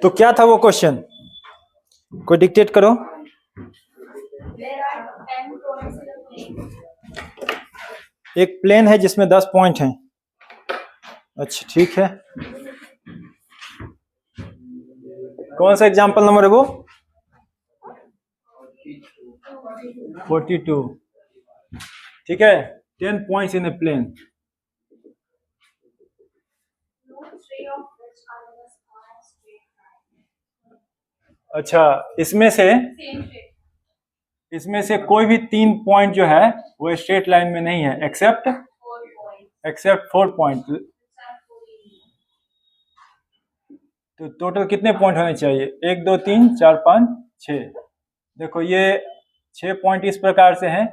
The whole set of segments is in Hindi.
तो क्या था वो क्वेश्चन, कोई डिक्टेट करो। एक प्लेन है जिसमें 10 पॉइंट हैं। अच्छा ठीक है, कौन सा एग्जाम्पल नंबर है वो? 42। ठीक है, 10 पॉइंट्स इन ए प्लेन। अच्छा, इसमें से कोई भी 3 पॉइंट जो है वो स्ट्रेट लाइन में नहीं है, एक्सेप्ट 4 पॉइंट। तो टोटल कितने पॉइंट होने चाहिए? 1 2 3 4 5 6। देखो ये 6 पॉइंट इस प्रकार से हैं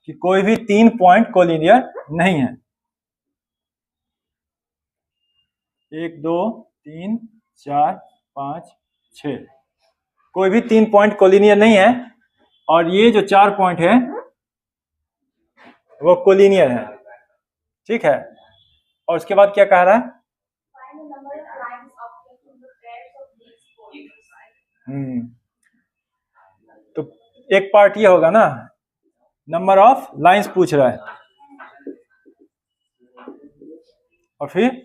कि कोई भी 3 पॉइंट कोलिनियर नहीं है। 1 2 3 4 5 6, कोई भी 3 पॉइंट कोलिनियर नहीं है। और ये जो 4 पॉइंट है वो कोलिनियर है। ठीक है, और उसके बाद क्या कह रहा है? तो एक पार्ट ये होगा ना, नंबर ऑफ लाइंस पूछ रहा है, और फिर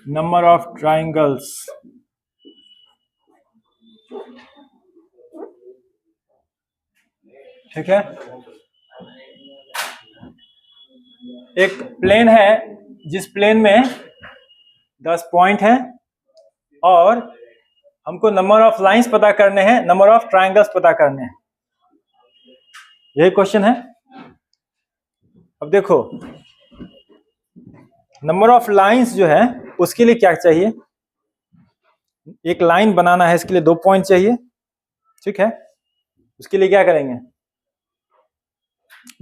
नंबर ऑफ ट्राइंगल्स। ठीक है, एक प्लेन है जिस प्लेन में 10 पॉइंट हैं और हमको नंबर ऑफ लाइंस पता करने हैं, नंबर ऑफ ट्राइंगल्स पता करने हैं। यही क्वेश्चन है। अब देखो, नंबर ऑफ लाइंस जो है उसके लिए क्या चाहिए? एक लाइन बनाना है, इसके लिए 2 पॉइंट चाहिए। ठीक है, उसके लिए क्या करेंगे?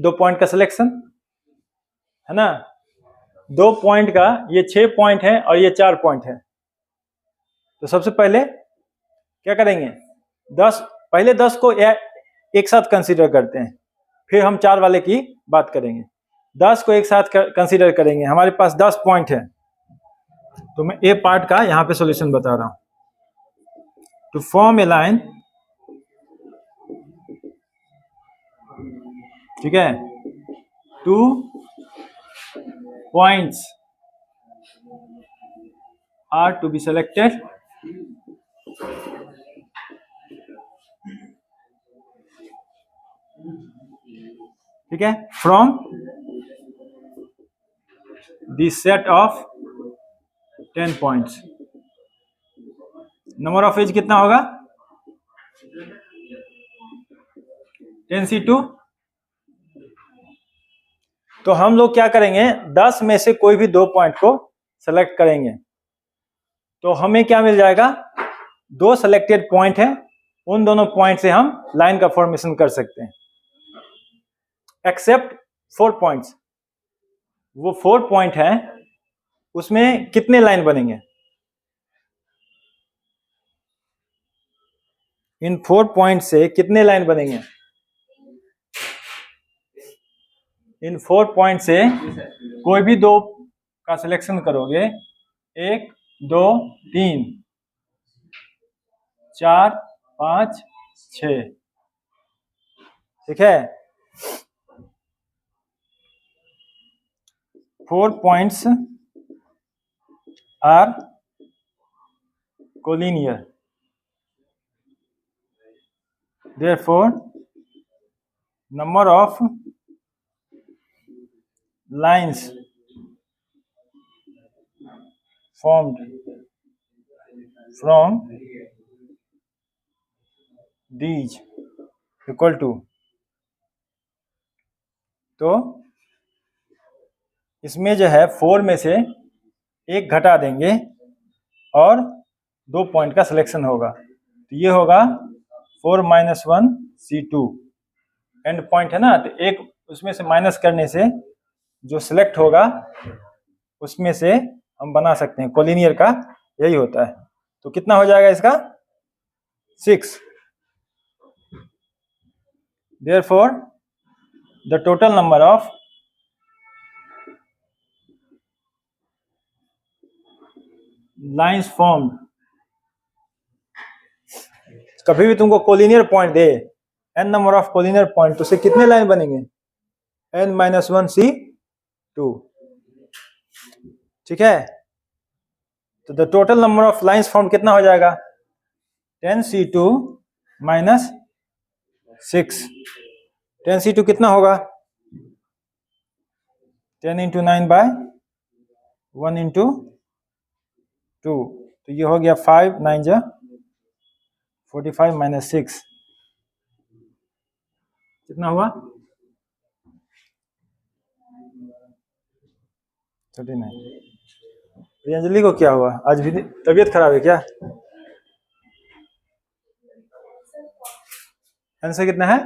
2 पॉइंट का सिलेक्शन है ना। 2 पॉइंट का, ये 6 पॉइंट है और ये 4 पॉइंट है। तो सबसे पहले क्या करेंगे? 10, पहले 10 को एक साथ कंसीडर करते हैं, फिर हम 4 वाले की बात करेंगे। 10 को एक साथ कंसीडर करेंगे। हमारे पास 10 पॉइंट है, तो मैं ए पार्ट का यहां पे सॉल्यूशन बता रहा हूं। टू फॉर्म ए लाइन, ठीक है, 2 points are to be selected ठीक है, from the set of 10 points। Number of edge कितना होगा? 10c2। तो हम लोग क्या करेंगे? 10 में से कोई भी 2 पॉइंट को सेलेक्ट करेंगे, तो हमें क्या मिल जाएगा? 2 सेलेक्टेड पॉइंट है, उन दोनों पॉइंट से हम लाइन का फॉर्मेशन कर सकते हैं, एक्सेप्ट 4 पॉइंट्स। वो 4 पॉइंट है, उसमें कितने लाइन बनेंगे? इन 4 पॉइंट से कितने लाइन बनेंगे? इन 4 पॉइंट से कोई भी 2 का सिलेक्शन करोगे, 1 2 3 4 5 6। ठीक है, 4 points are collinear, therefore number of lines formed from these equal to, तो इसमें जो है 4 में से 1 घटा देंगे और 2 पॉइंट का सिलेक्शन होगा, तो ये होगा 4 - 1 C2 एंड पॉइंट है ना। तो एक उसमें से माइनस करने से जो सिलेक्ट होगा उसमें से हम बना सकते हैं, कोलिनियर का यही होता है। तो कितना हो जाएगा इसका? 6। Therefore the total number of lines formed, कभी भी तुमको collinear point they, n number of collinear point, तो उससे कितने लाइन बनेंगे? n-1c2, ठीक है। तो the total number of lines form कितना हो जाएगा? 10c2 minus 6। 10c2 कितना होगा? 10 इंटू 9 बाय 1 इंटू 2, तो ये हो गया 5 9 जा 45 माइनस 6 कितना हुआ? 39। प्रियंजलि को क्या हुआ? आज भी तबीयत खराब है क्या? आंसर कितना है?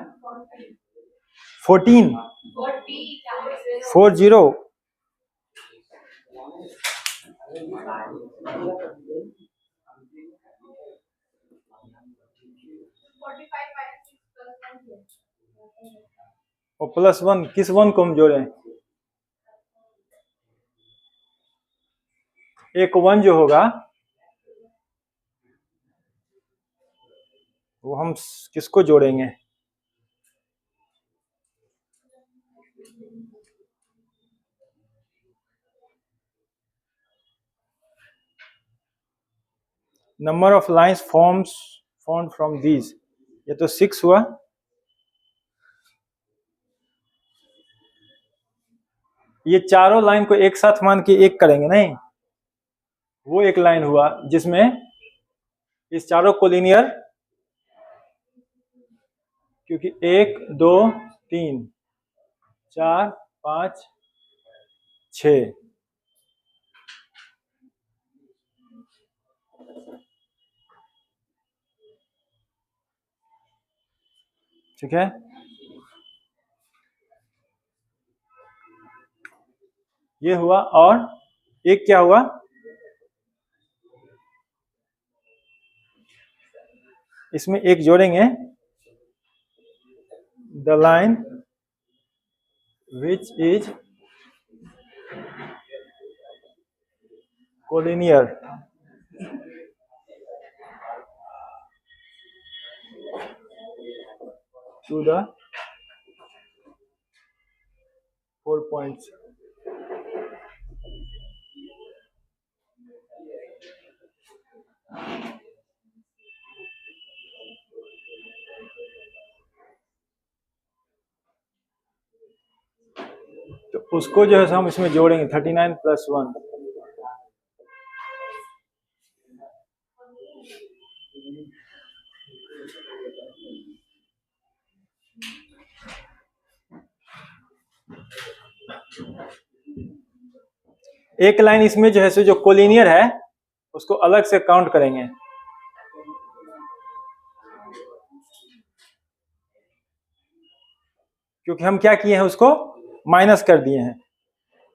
14 40। और +1, किस 1 को हम जोड़े? एक 1 जो होगा वो हम किसको जोड़ेंगे? Number of lines formed from these, ये तो 6 हुआ। ये चारों लाइन को एक साथ मान के एक करेंगे नहीं, वो एक लाइन हुआ जिसमें इस चारों कोलिनियर, क्योंकि 1 2 3 4 5 6, ठीक है। ये हुआ, और एक क्या हुआ? इसमें एक जोड़ेंगे, the line which is collinear to the 4 points. तो उसको जो है हम इसमें जोड़ेंगे 39 + 1। एक लाइन इसमें जो है सो जो कोलिनियर है उसको अलग से काउंट करेंगे, क्योंकि हम क्या किए हैं, उसको माइनस कर दिए हैं।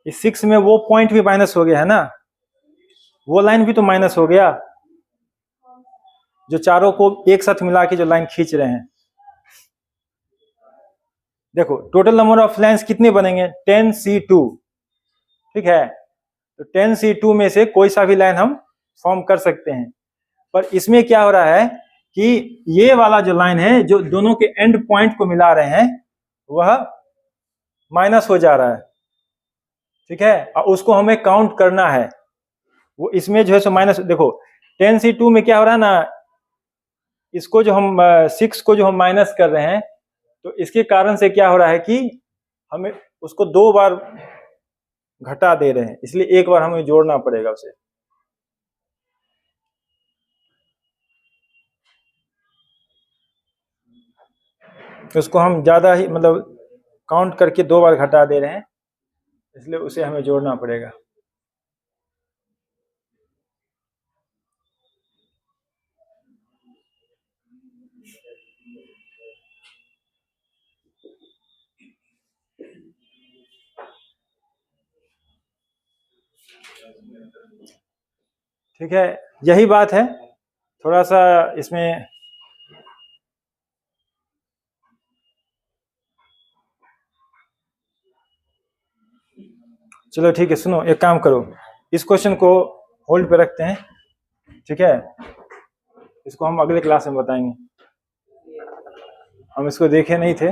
इस 6 में वो पॉइंट भी माइनस हो गया है ना, वो लाइन भी तो माइनस हो गया, जो चारों को एक साथ मिला के जो लाइन खींच रहे हैं। देखो टोटल नंबर ऑफ लाइंस कितने बनेंगे? 10c2, ठीक है। तो 10c2 में से कोई सा भी लाइन हम फॉर्म कर सकते हैं, पर इसमें क्या हो रहा है कि ये वाला जो लाइन है जो दोनों के एंड पॉइंट को मिला रहे हैं वह माइनस हो जा रहा है, ठीक है, और उसको हमें काउंट करना है। वो इसमें जो है सो माइनस, देखो 10c2 में क्या हो रहा है ना, इसको जो हम 6 को जो हम माइनस कर रहे हैं, तो इसके कारण से क्या हो रहा है कि हमें उसको 2 बार घटा दे रहे हैं, इसलिए एक बार हमें जोड़ना पड़ेगा उसे। उसको हम ज्यादा ही मतलब काउंट करके 2 बार घटा दे रहे हैं, इसलिए उसे हमें जोड़ना पड़ेगा। ठीक है, यही बात है, थोड़ा सा इसमें चलो ठीक है, सुनो एक काम करो, इस क्वेश्चन को होल्ड पे रखते हैं, ठीक है। इसको हम अगले क्लास में बताएंगे, हम इसको देखे नहीं थे,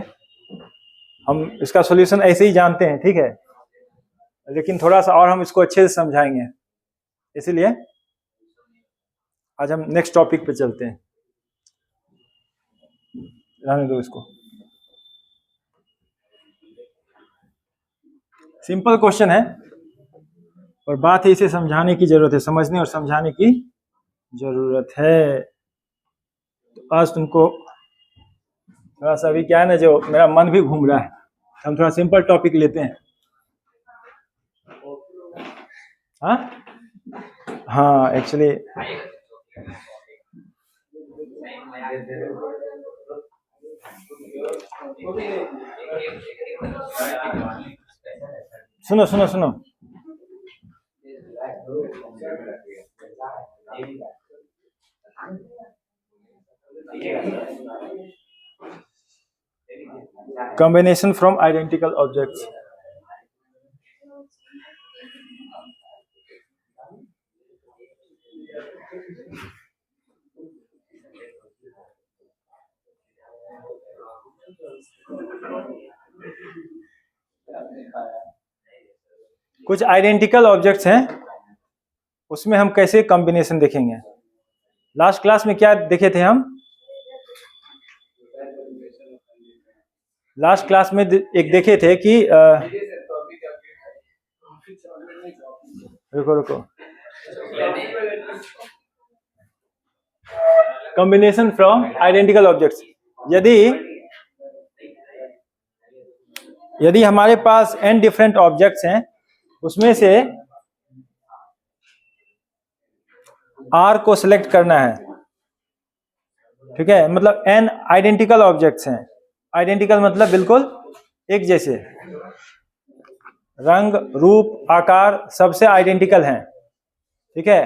हम इसका सॉल्यूशन ऐसे ही जानते हैं, ठीक है, लेकिन थोड़ा सा और हम इसको अच्छे से समझाएंगे। इसीलिए आज हम नेक्स्ट टॉपिक पे चलते हैं। रहने दो इसको। सिंपल क्वेश्चन है और बात है इसे समझाने की जरूरत है, समझने और समझाने की जरूरत है। तो आज तुमको थोड़ा सा अभी क्या है ना, जो मेरा मन भी घूम रहा है, हम थोड़ा सिंपल टॉपिक लेते हैं। हाँ एक्चुअली सुनो सुनो सुनो, combination from identical objects। कुछ आइडेंटिकल ऑब्जेक्ट्स हैं, उसमें हम कैसे कॉम्बिनेशन देखेंगे। लास्ट क्लास में क्या देखे थे हम? लास्ट क्लास में एक देखे थे कि रुको रुको, कॉम्बिनेशन फ्रॉम आइडेंटिकल ऑब्जेक्ट्स। यदि हमारे पास n डिफरेंट ऑब्जेक्ट्स हैं, उसमें से r को सिलेक्ट करना है, ठीक है, मतलब n आइडेंटिकल ऑब्जेक्ट्स हैं। आइडेंटिकल मतलब बिल्कुल एक जैसे, रंग रूप आकार सबसे आइडेंटिकल हैं, ठीक है।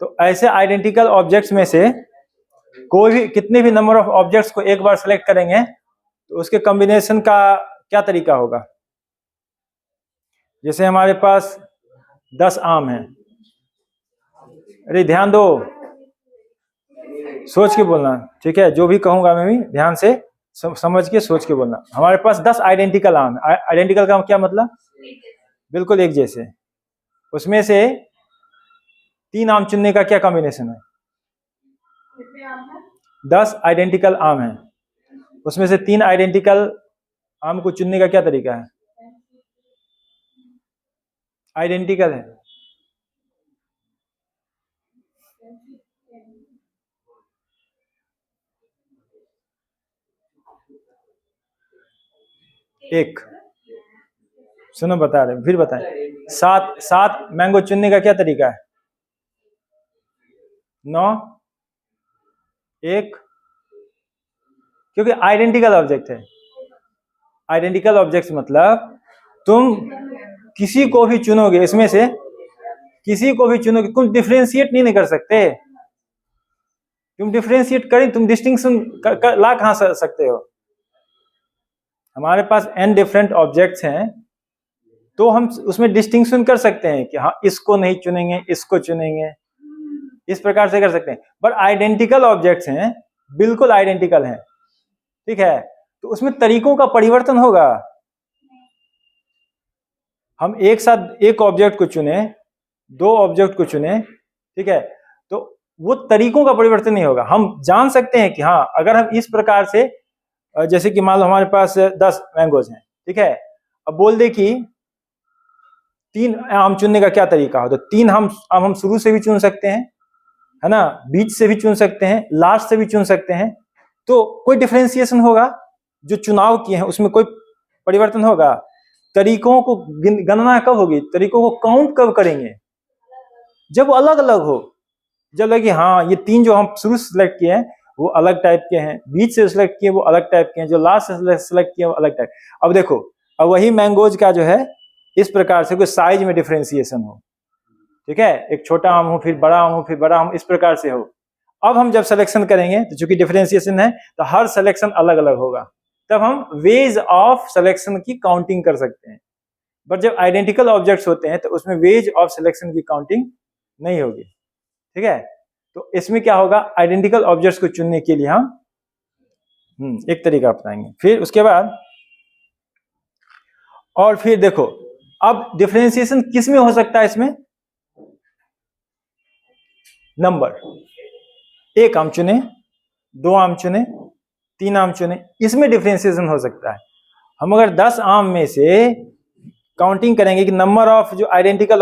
तो ऐसे आइडेंटिकल ऑब्जेक्ट्स में से कोई भी कितने भी नंबर ऑफ ऑब्जेक्ट्स को एक बार सेलेक्ट करेंगे तो उसके कॉम्बिनेशन का क्या तरीका होगा। जैसे हमारे पास 10 आम हैं, अरे ध्यान दो, सोच के बोलना, ठीक है, जो भी कहूंगा मैं भी ध्यान से समझ के सोच के बोलना। हमारे पास 10 आइडेंटिकल आम है। आइडेंटिकल का क्या मतलब? बिल्कुल एक जैसे। उसमें से 3 आम चुनने का क्या कॉम्बिनेशन है? 10 आइडेंटिकल आम है, उसमें से 3 आइडेंटिकल आम को चुनने का क्या तरीका है? आइडेंटिकल है, एक सुनो बता रहे फिर बताएं। 7 मैंगो चुनने का क्या तरीका है? 9 1, क्योंकि आइडेंटिकल ऑब्जेक्ट है। आइडेंटिकल ऑब्जेक्ट मतलब तुम किसी को भी चुनोगे, इसमें से किसी को भी चुनोगे, तुम डिफरेंशिएट नहीं कर सकते। तुम डिफरेंशिएट करें, तुम डिस्टिंक्शन ला कहां सकते हो? हमारे पास n डिफरेंट ऑब्जेक्ट्स हैं तो हम उसमें डिस्टिंक्शन कर सकते हैं कि हाँ इसको नहीं चुनेंगे, इसको चुनेंगे, इस प्रकार से कर सकते हैं। पर आइडेंटिकल ऑब्जेक्ट्स हैं, बिल्कुल आइडेंटिकल हैं, ठीक है, तो उसमें तरीकों का परिवर्तन होगा। हम एक साथ एक ऑब्जेक्ट को चुने, 2 ऑब्जेक्ट को चुने, ठीक है, तो वो तरीकों का परिवर्तन नहीं होगा। हम जान सकते हैं कि हाँ अगर हम इस प्रकार से, जैसे कि मान लो हमारे पास 10 मैंगोज हैं, ठीक है, अब बोल दे कि 3 आम चुनने का क्या तरीका हो, तो 3 हम शुरू से भी चुन सकते हैं, है ना, बीच से भी चुन सकते हैं, लास्ट से भी चुन सकते हैं। तो कोई डिफरेंशिएशन होगा, जो चुनाव किए हैं उसमें कोई परिवर्तन होगा। तरीकों को गणना कब होगी, तरीकों को काउंट कब करेंगे? जब वो अलग अलग हो, जब लगे हाँ ये 3 जो हम शुरू से सिलेक्ट किए हैं वो अलग टाइप के हैं, बीच से सिलेक्ट किए वो अलग टाइप के हैं, जो लास्ट से सिलेक्ट किए वो अलग टाइप। अब देखो, अब वही मैंगोज का जो है इस प्रकार से कोई साइज में डिफरेंशिएशन हो, ठीक है, एक छोटा आम हो फिर बड़ा आम हो फिर बड़ा आम, इस प्रकार से हो। अब हम जब सिलेक्शन करेंगे तो चूंकि डिफरेंशिएशन है तो हर सिलेक्शन अलग अलग होगा, तब हम वेज ऑफ सिलेक्शन की काउंटिंग कर सकते हैं। बट जब आइडेंटिकल ऑब्जेक्ट्स होते हैं तो उसमें वेज ऑफ सिलेक्शन की काउंटिंग नहीं होगी। ठीक है, तो इसमें क्या होगा, आइडेंटिकल ऑब्जेक्ट्स को चुनने के लिए हम एक तरीका अपनाएंगे। फिर उसके बाद और फिर देखो, अब डिफरेंशिएशन किस में हो सकता है, इसमें नंबर, एक आम चुने, दो आम चुने, तीन आम चुने, इसमें डिफरेंशिएशन हो सकता है। हम अगर 10 आम में से काउंटिंग करेंगे कि नंबर ऑफ जो आइडेंटिकल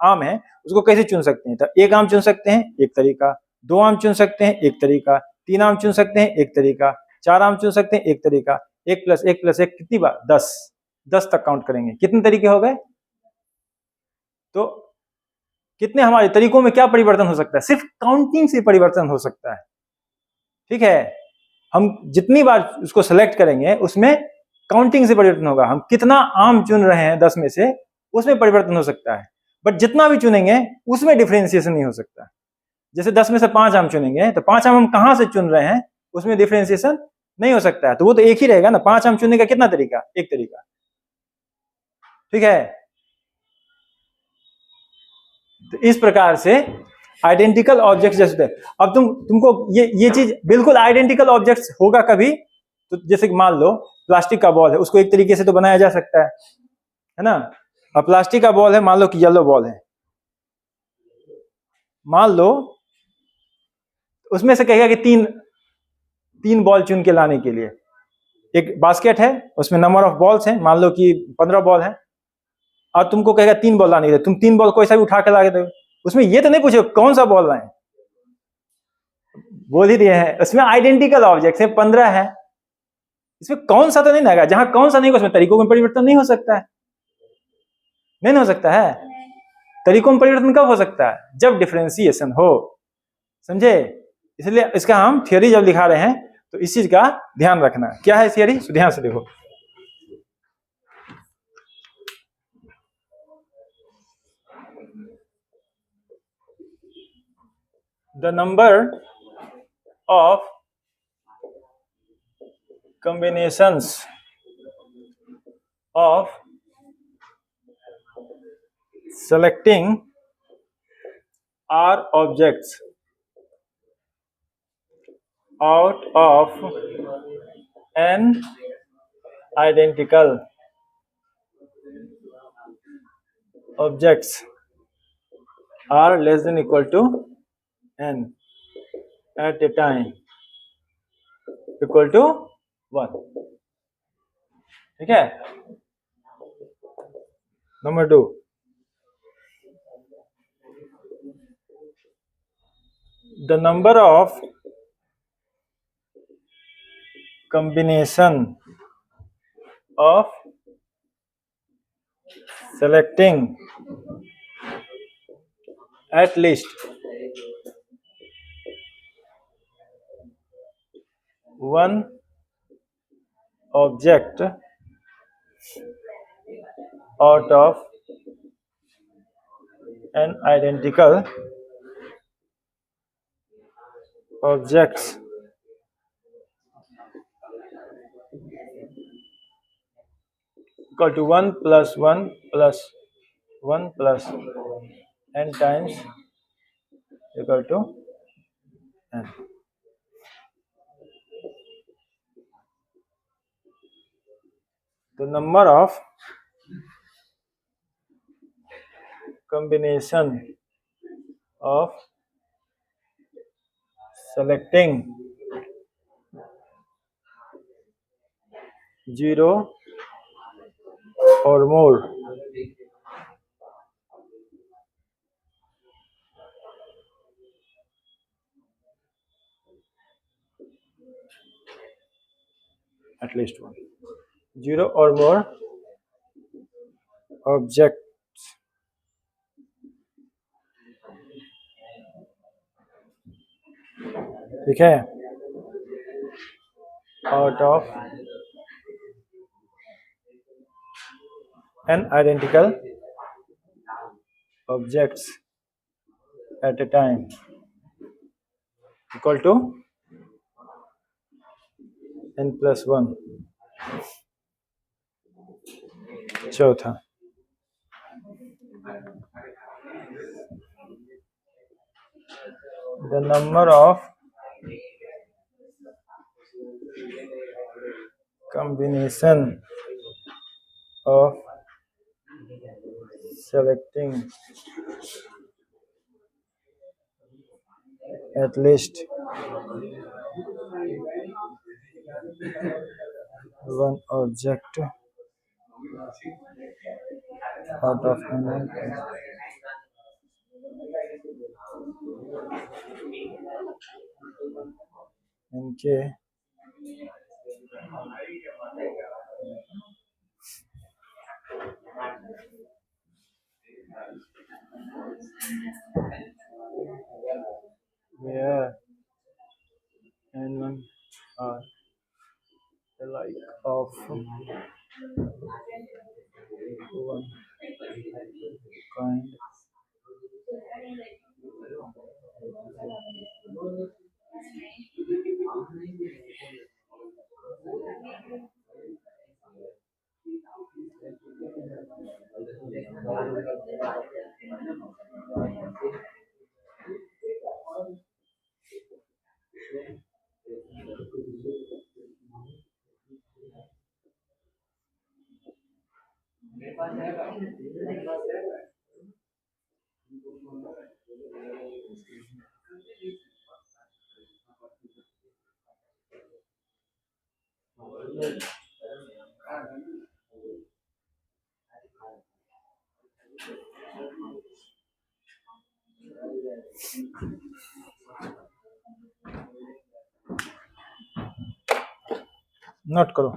आम है उसको कैसे चुन सकते हैं, तो एक आम चुन सकते हैं एक तरीका, दो आम चुन सकते हैं एक तरीका, तीन आम चुन सकते हैं एक तरीका, चार आम चुन सकते हैं एक तरीका, एक प्लस एक कितनी बार, 10 तक काउंट करेंगे, कितने तरीके हो गए। तो कितने हमारे तरीकों में क्या परिवर्तन हो सकता है, सिर्फ काउंटिंग से परिवर्तन हो सकता है। ठीक है, हम जितनी बार उसको सेलेक्ट करेंगे उसमें काउंटिंग से परिवर्तन होगा, हम कितना आम चुन रहे हैं 10 में से उसमें परिवर्तन हो सकता है, बट जितना भी चुनेंगे उसमें डिफरेंशिएशन नहीं हो सकता। जैसे 10 में से 5 आम चुनेंगे तो 5 आम हम कहां से चुन रहे हैं उसमें डिफरेंशिएशन नहीं हो सकता है, तो वो तो एक ही रहेगा ना, 5 आम चुनने का कितना तरीका, एक तरीका। ठीक है, तो इस प्रकार से आइडेंटिकल ऑब्जेक्ट्स जैसे, अब तुमको ये चीज बिल्कुल आइडेंटिकल ऑब्जेक्ट्स होगा कभी, तो जैसे कि मान लो प्लास्टिक का बॉल है, उसको एक तरीके से तो बनाया जा सकता है ना। अब प्लास्टिक का बॉल है, मान लो कि येलो बॉल है, मान लो उसमें से कहेगा कि तीन बॉल चुन के लाने के लिए, एक बास्केट है उसमें नंबर ऑफ बॉल्स हैं, मान लो कि 15 बॉल है, और तुमको कहेगा 3 बॉल लाने के लिए, तुम 3 बॉल कोई सा भी उठा के ला दो, उसमें ये तो नहीं पूछो कौन सा बॉल लाए, बोल ही दिए हैं उसमें आइडेंटिकल ऑब्जेक्ट है, 15 है, इसमें कौन सा तो नहीं आएगा, जहां कौन सा नहीं उसमें तरीकों में परिवर्तन नहीं हो सकता है, नहीं हो सकता है। तरीकों में परिवर्तन कब हो सकता है, जब डिफरेंशिएशन हो, समझे। इसलिए इसका हम थ्योरी जब लिखा रहे हैं तो इस चीज का ध्यान रखना, क्या है थ्योरी, ध्यान से देखो। The number of combinations of selecting R objects out of n identical objects are less than equal to n at a time equal to 1। ठीक है, number 2, the number of combination of selecting at least one object out of n identical objects equal to 1 plus 1 plus 1 plus n times equal to n। The number of combination of selecting 0 or more at least one 0 or more objects ठीक है, out of n identical objects at a time equal to n plus 1। चौथा, the number of combination of selecting at least one object out of an इनके where n1 are alike of one kind note करो।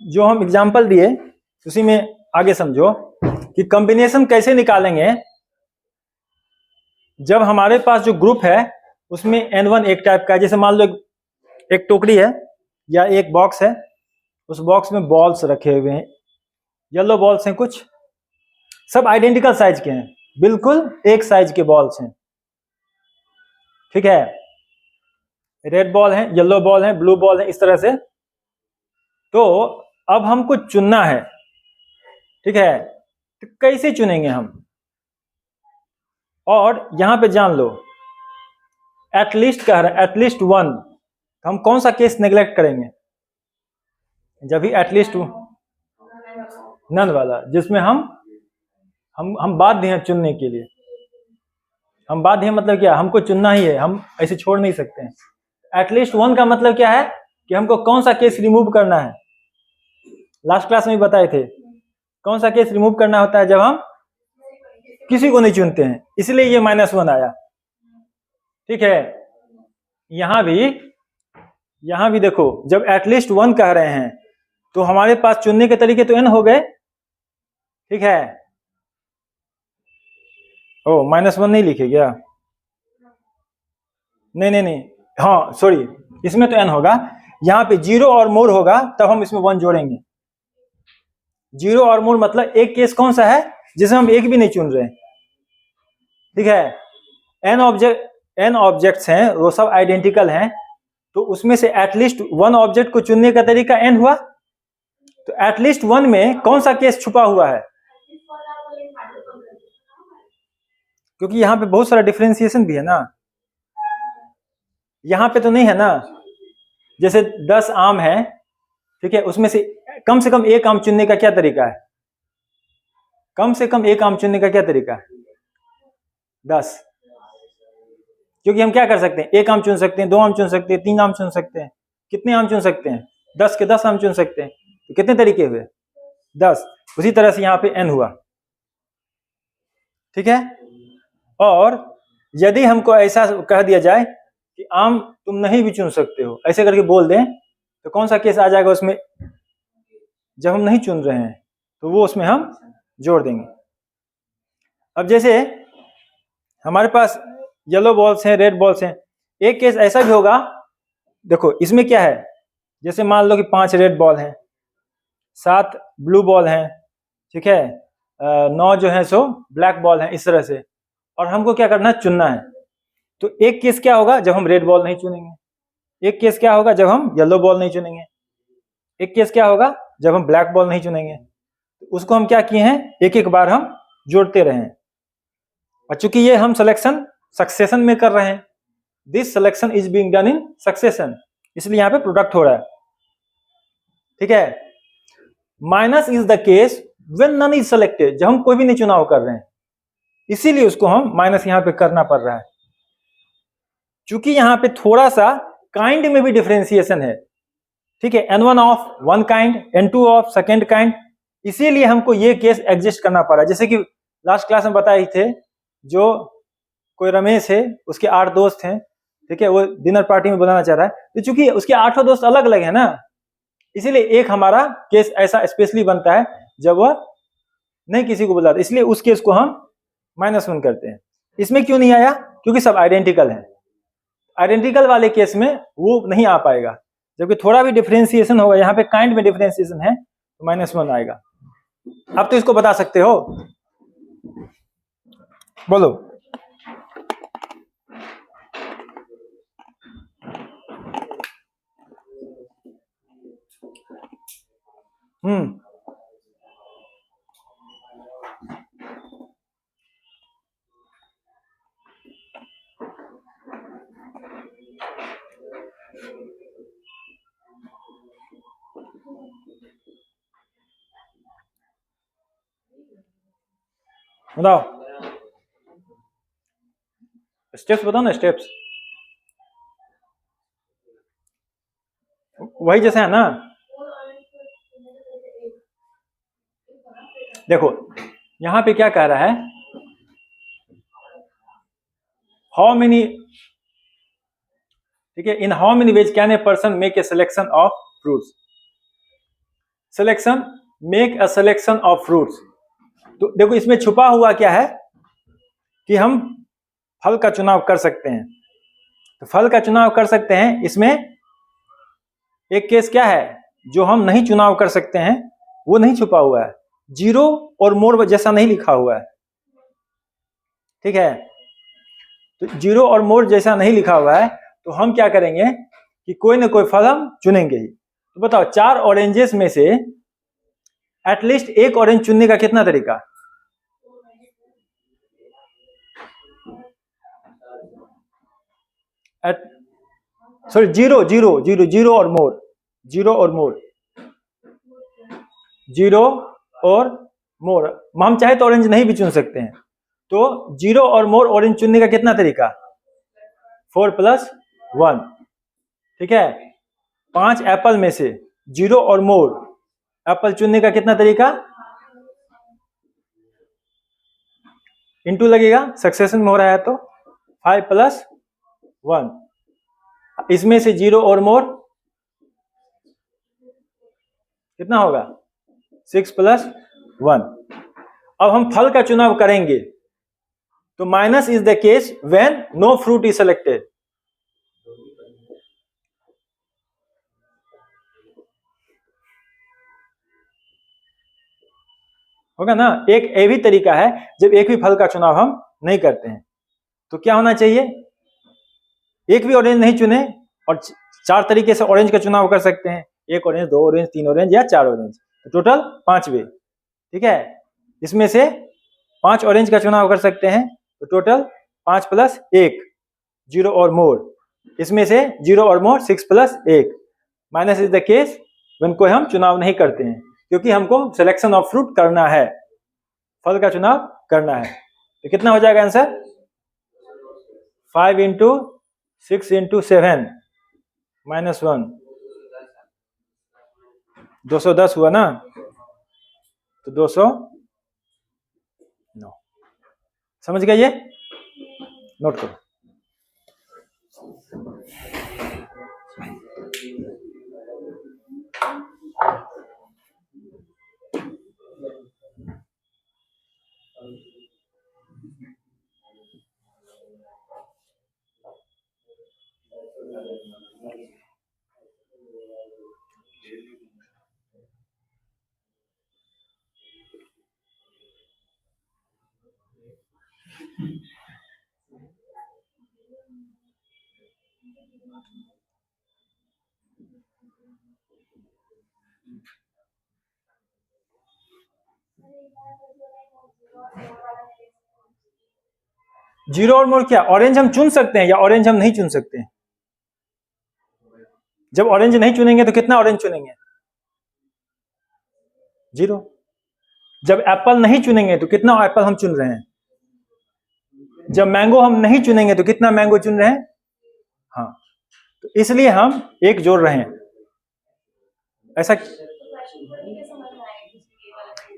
जो हम एग्जाम्पल दिए उसी में आगे समझो कि कॉम्बिनेशन कैसे निकालेंगे। जब हमारे पास जो ग्रुप है उसमें n1 एक टाइप का है, जैसे मान लो एक टोकरी है या एक बॉक्स है, उस बॉक्स में बॉल्स रखे हुए हैं, येलो बॉल्स हैं, कुछ सब आइडेंटिकल साइज के हैं, बिल्कुल एक साइज के बॉल्स हैं, ठीक है। रेड बॉल है, येलो बॉल है, ब्लू बॉल है, इस तरह से। तो अब हमको चुनना है, ठीक है, तो कैसे चुनेंगे हम? और यहां पे जान लो एटलीस्ट कह रहा है, एटलीस्ट वन, तो हम कौन सा केस नेग्लेक्ट करेंगे? जब भी एटलीस्ट नन वाला, जिसमें हम बाध्य हैं चुनने के लिए। हम बाध्य हैं मतलब क्या? हमको चुनना ही है, हम ऐसे छोड़ नहीं सकते हैं। एटलीस्ट वन का मतलब क्या है कि हमको कौन सा केस रिमूव करना है। लास्ट क्लास में बताए थे कौन सा केस रिमूव करना होता है, जब हम किसी को नहीं चुनते हैं, इसलिए ये -1 आया, ठीक है। यहां भी देखो, जब एटलीस्ट वन कह रहे हैं तो हमारे पास चुनने के तरीके तो n हो गए, ठीक है। ओ -1 नहीं लिखे क्या? नहीं नहीं नहीं, हाँ सॉरी, इसमें तो n होगा, यहाँ पे 0 और मोर होगा तब हम इसमें 1 जोड़ेंगे। 0 और मोर मतलब एक केस कौन सा है जिसे हम एक भी नहीं चुन रहे, ठीक है। n ऑब्जेक्ट्स हैं, वो सब आइडेंटिकल हैं, तो उसमें से एटलीस्ट 1 ऑब्जेक्ट को चुनने का तरीका n हुआ, तो एटलीस्ट 1 में कौन सा केस छुपा हुआ है, क्योंकि यहाँ पे बहुत सारा डिफरेंशिएशन भी है ना, यहाँ पे तो नहीं है ना। जैसे 10 आम है, ठीक है, उसमें से कम एक आम चुनने का क्या तरीका है, कम से कम एक आम चुनने का क्या तरीका है, 10, क्योंकि हम क्या कर सकते हैं, एक आम चुन सकते हैं, 2 आम चुन सकते हैं, 3 आम चुन सकते हैं, कितने आम चुन सकते हैं, 10 के 10 आम चुन सकते हैं, तो कितने तरीके हुए, 10। उसी तरह से यहाँ पे n हुआ, ठीक है। और यदि हमको ऐसा कह दिया जाए कि आम तुम नहीं भी चुन सकते हो, ऐसे करके बोल दें, तो कौन सा केस आ जाएगा उसमें, जब हम नहीं चुन रहे हैं तो वो उसमें हम जोड़ देंगे। अब जैसे हमारे पास येलो बॉल्स हैं, रेड बॉल्स हैं, एक केस ऐसा भी होगा, देखो इसमें क्या है, जैसे मान लो कि 5 रेड बॉल हैं, 7 ब्लू बॉल हैं, ठीक है, 9 जो है सो ब्लैक बॉल हैं, इस तरह से, और हमको क्या करना है, चुनना है। तो एक केस क्या होगा जब हम रेड बॉल नहीं चुनेंगे, एक केस क्या होगा जब हम येलो बॉल नहीं चुनेंगे, एक केस क्या होगा जब हम ब्लैक बॉल नहीं चुनेंगे। तो उसको हम क्या किए हैं, एक एक बार हम जोड़ते रहे हैं, और चूंकि ये हम सिलेक्शन सक्सेशन में कर रहे हैं, this selection is being done in succession, इसलिए यहाँ पे प्रोडक्ट हो रहा है, ठीक है। Minus is the case when none is selected, जब हम कोई भी नहीं चुनाव कर रहे हैं, इसीलिए उसको हम माइनस यहाँ पे करना पड़ रहा है। चूंकि यहाँ पे थोड़ा सा काइंड में भी डिफरेंशिएशन है, ठीक है, n1 of one kind, n2 of second kind, इसीलिए हमको ये केस एग्जिस्ट करना पड़ा। जैसे कि लास्ट क्लास में बताए थे, जो कोई रमेश है, उसके 8 दोस्त हैं, ठीक है, वो डिनर पार्टी में बनाना चाह रहा है, तो चूंकि उसके 8 दोस्त अलग अलग है ना, इसीलिए एक हमारा केस ऐसा स्पेशली बनता है जब वह नहीं किसी को बुलाता, इसलिए उस केस को हम -1 करते हैं। इसमें क्यों नहीं आया, क्योंकि सब आइडेंटिकल है, आइडेंटिकल वाले केस में वो नहीं आ पाएगा, जबकि थोड़ा भी डिफरेंशिएशन होगा, यहाँ पे काइंड में डिफरेंशिएशन है तो -1 आएगा। अब तो इसको बता सकते हो, बोलो। बताओ, स्टेप्स बताओ ना, स्टेप्स वही जैसे है ना। देखो यहां पे क्या कह रहा है, हाउ मेनी, ठीक है, in how many ways can a person make a selection of fruits, selection, make a selection of fruits. तो देखो इसमें छुपा हुआ क्या है कि हम फल का चुनाव कर सकते हैं, तो फल का चुनाव कर सकते हैं, इसमें एक केस क्या है जो हम नहीं चुनाव कर सकते हैं, वो नहीं छुपा हुआ है, 0 और मोर जैसा नहीं लिखा हुआ है, ठीक है। तो 0 और मोर जैसा नहीं लिखा हुआ है, तो हम क्या करेंगे कि कोई ना कोई फल हम चुनेंगे ही। तो बताओ 4 ऑरेंजेस में से एटलीस्ट एक ऑरेंज चुनने का कितना तरीका, सॉरी 0 0 0 0 और मोर, 0 और मोर, 0 और मोर, हम चाहे तो ऑरेंज नहीं भी चुन सकते हैं, तो 0 और मोर ऑरेंज चुनने का कितना तरीका, 4 + 1, ठीक है। 5 एप्पल में से 0 और मोर एप्पल चुनने का कितना तरीका, इंटू लगेगा, सक्सेशन में हो रहा है तो 5 + 1, इसमें से 0 और मोर कितना होगा, 6 + 1। अब हम फल का चुनाव करेंगे, तो minus is the case when no fruit is selected, होगा ना। एक ये भी तरीका है, जब एक भी फल का चुनाव हम नहीं करते हैं तो क्या होना चाहिए, एक भी ऑरेंज नहीं चुने और 4 तरीके से ऑरेंज का चुनाव कर सकते हैं, 1 ऑरेंज, 2 ऑरेंज, 3 ऑरेंज या 4 ऑरेंज, तो टोटल 5 वे। ठीक है, इसमें से 5 ऑरेंज का चुनाव कर सकते हैं तो टोटल 5 + 1 0 और मोर, इसमें से 0 और मोर 6 + 1 minus is the case when कोई हम चुनाव नहीं करते हैं, क्योंकि हमको सिलेक्शन ऑफ फ्रूट करना है, फल का चुनाव करना है। तो कितना हो जाएगा आंसर, 5 × 6 × 7 -1 210 हुआ ना, तो 209। समझ गए, ये नोट करो। जीरो और मोर क्या, ऑरेंज हम चुन सकते हैं या ऑरेंज हम नहीं चुन सकते हैं? जब ऑरेंज नहीं चुनेंगे तो कितना ऑरेंज चुनेंगे, 0। जब एप्पल नहीं चुनेंगे तो कितना एप्पल हम चुन रहे हैं? जब मैंगो हम नहीं चुनेंगे तो कितना मैंगो चुन रहे हैं? हाँ, तो इसलिए हम एक जोड़ रहे हैं ऐसा,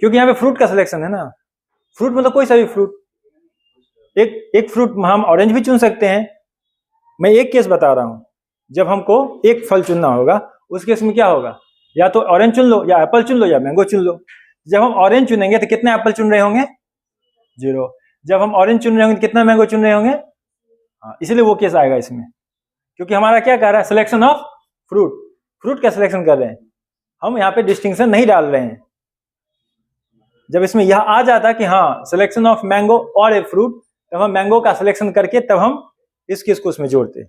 क्योंकि यहाँ पे फ्रूट का सिलेक्शन है ना, फ्रूट मतलब कोई सा भी फ्रूट, एक फ्रूट हम ऑरेंज भी चुन सकते हैं। मैं एक केस बता रहा हूं, जब हमको एक फल चुनना होगा उस केस में क्या होगा, या तो ऑरेंज चुन लो या एप्पल चुन लो या मैंगो चुन लो। जब हम ऑरेंज चुनेंगे तो कितने एप्पल चुन रहे होंगे, 0। जब हम ऑरेंज चुन रहे होंगे तो कितना मैंगो चुन रहे होंगे, हाँ, इसलिए वो केस आएगा इसमें, क्योंकि हमारा क्या कर रहा है, सिलेक्शन ऑफ फ्रूट, फ्रूट का सिलेक्शन कर रहे हैं हम, यहाँ पे डिस्टिंक्शन नहीं डाल रहे हैं। जब इसमें यह आ जाता कि हाँ सिलेक्शन ऑफ मैंगो और ए फ्रूट, तब हम मैंगो का सिलेक्शन करके तब हम इस केस को उसमें जोड़ते हैं।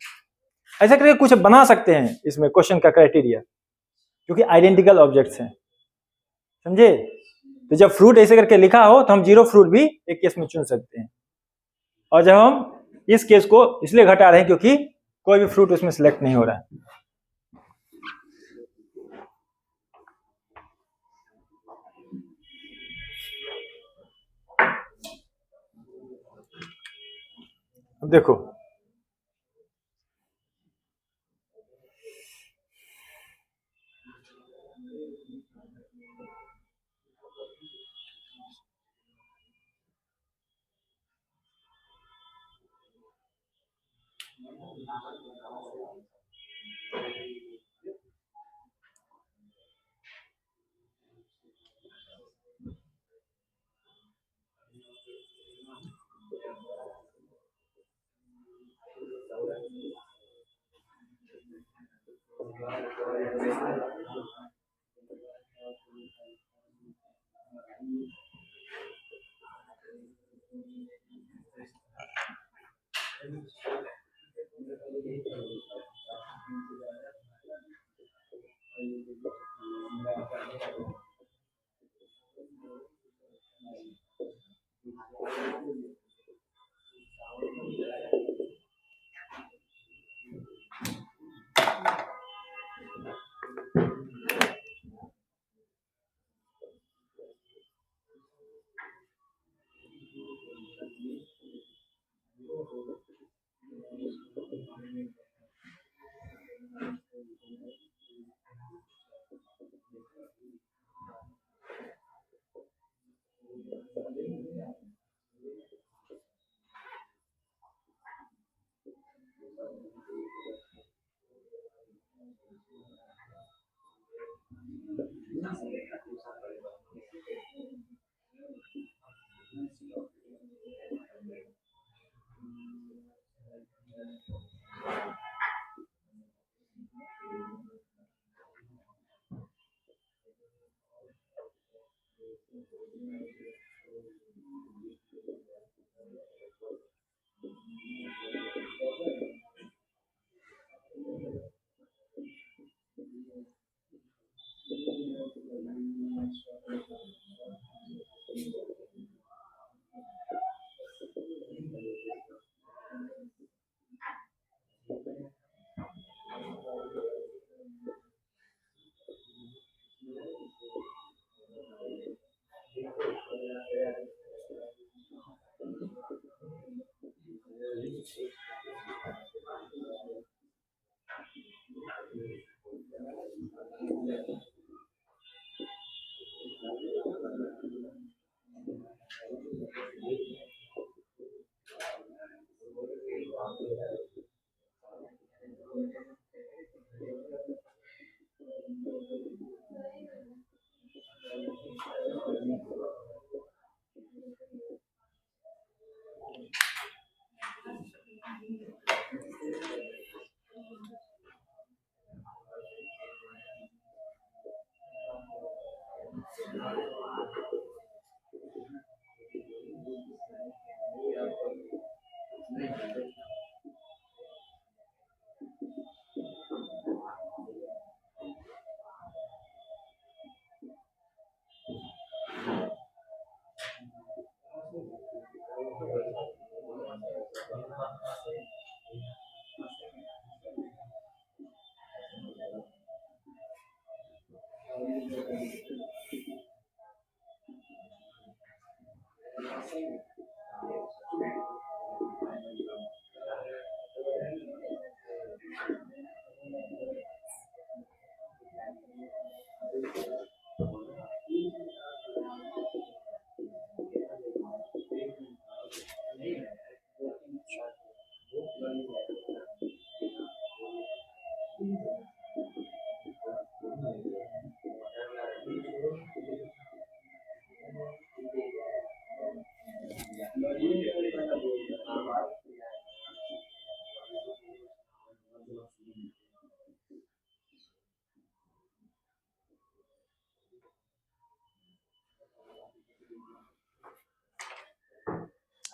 ऐसा करके कुछ बना सकते हैं इसमें क्वेश्चन का क्राइटेरिया, क्योंकि आइडेंटिकल ऑब्जेक्ट्स हैं, समझे। तो जब फ्रूट ऐसे करके लिखा हो तो हम 0 फ्रूट भी एक केस में चुन सकते हैं, और जब हम इस केस को इसलिए घटा रहे हैं क्योंकि कोई भी फ्रूट उसमें सिलेक्ट नहीं हो रहा है। अब देखो,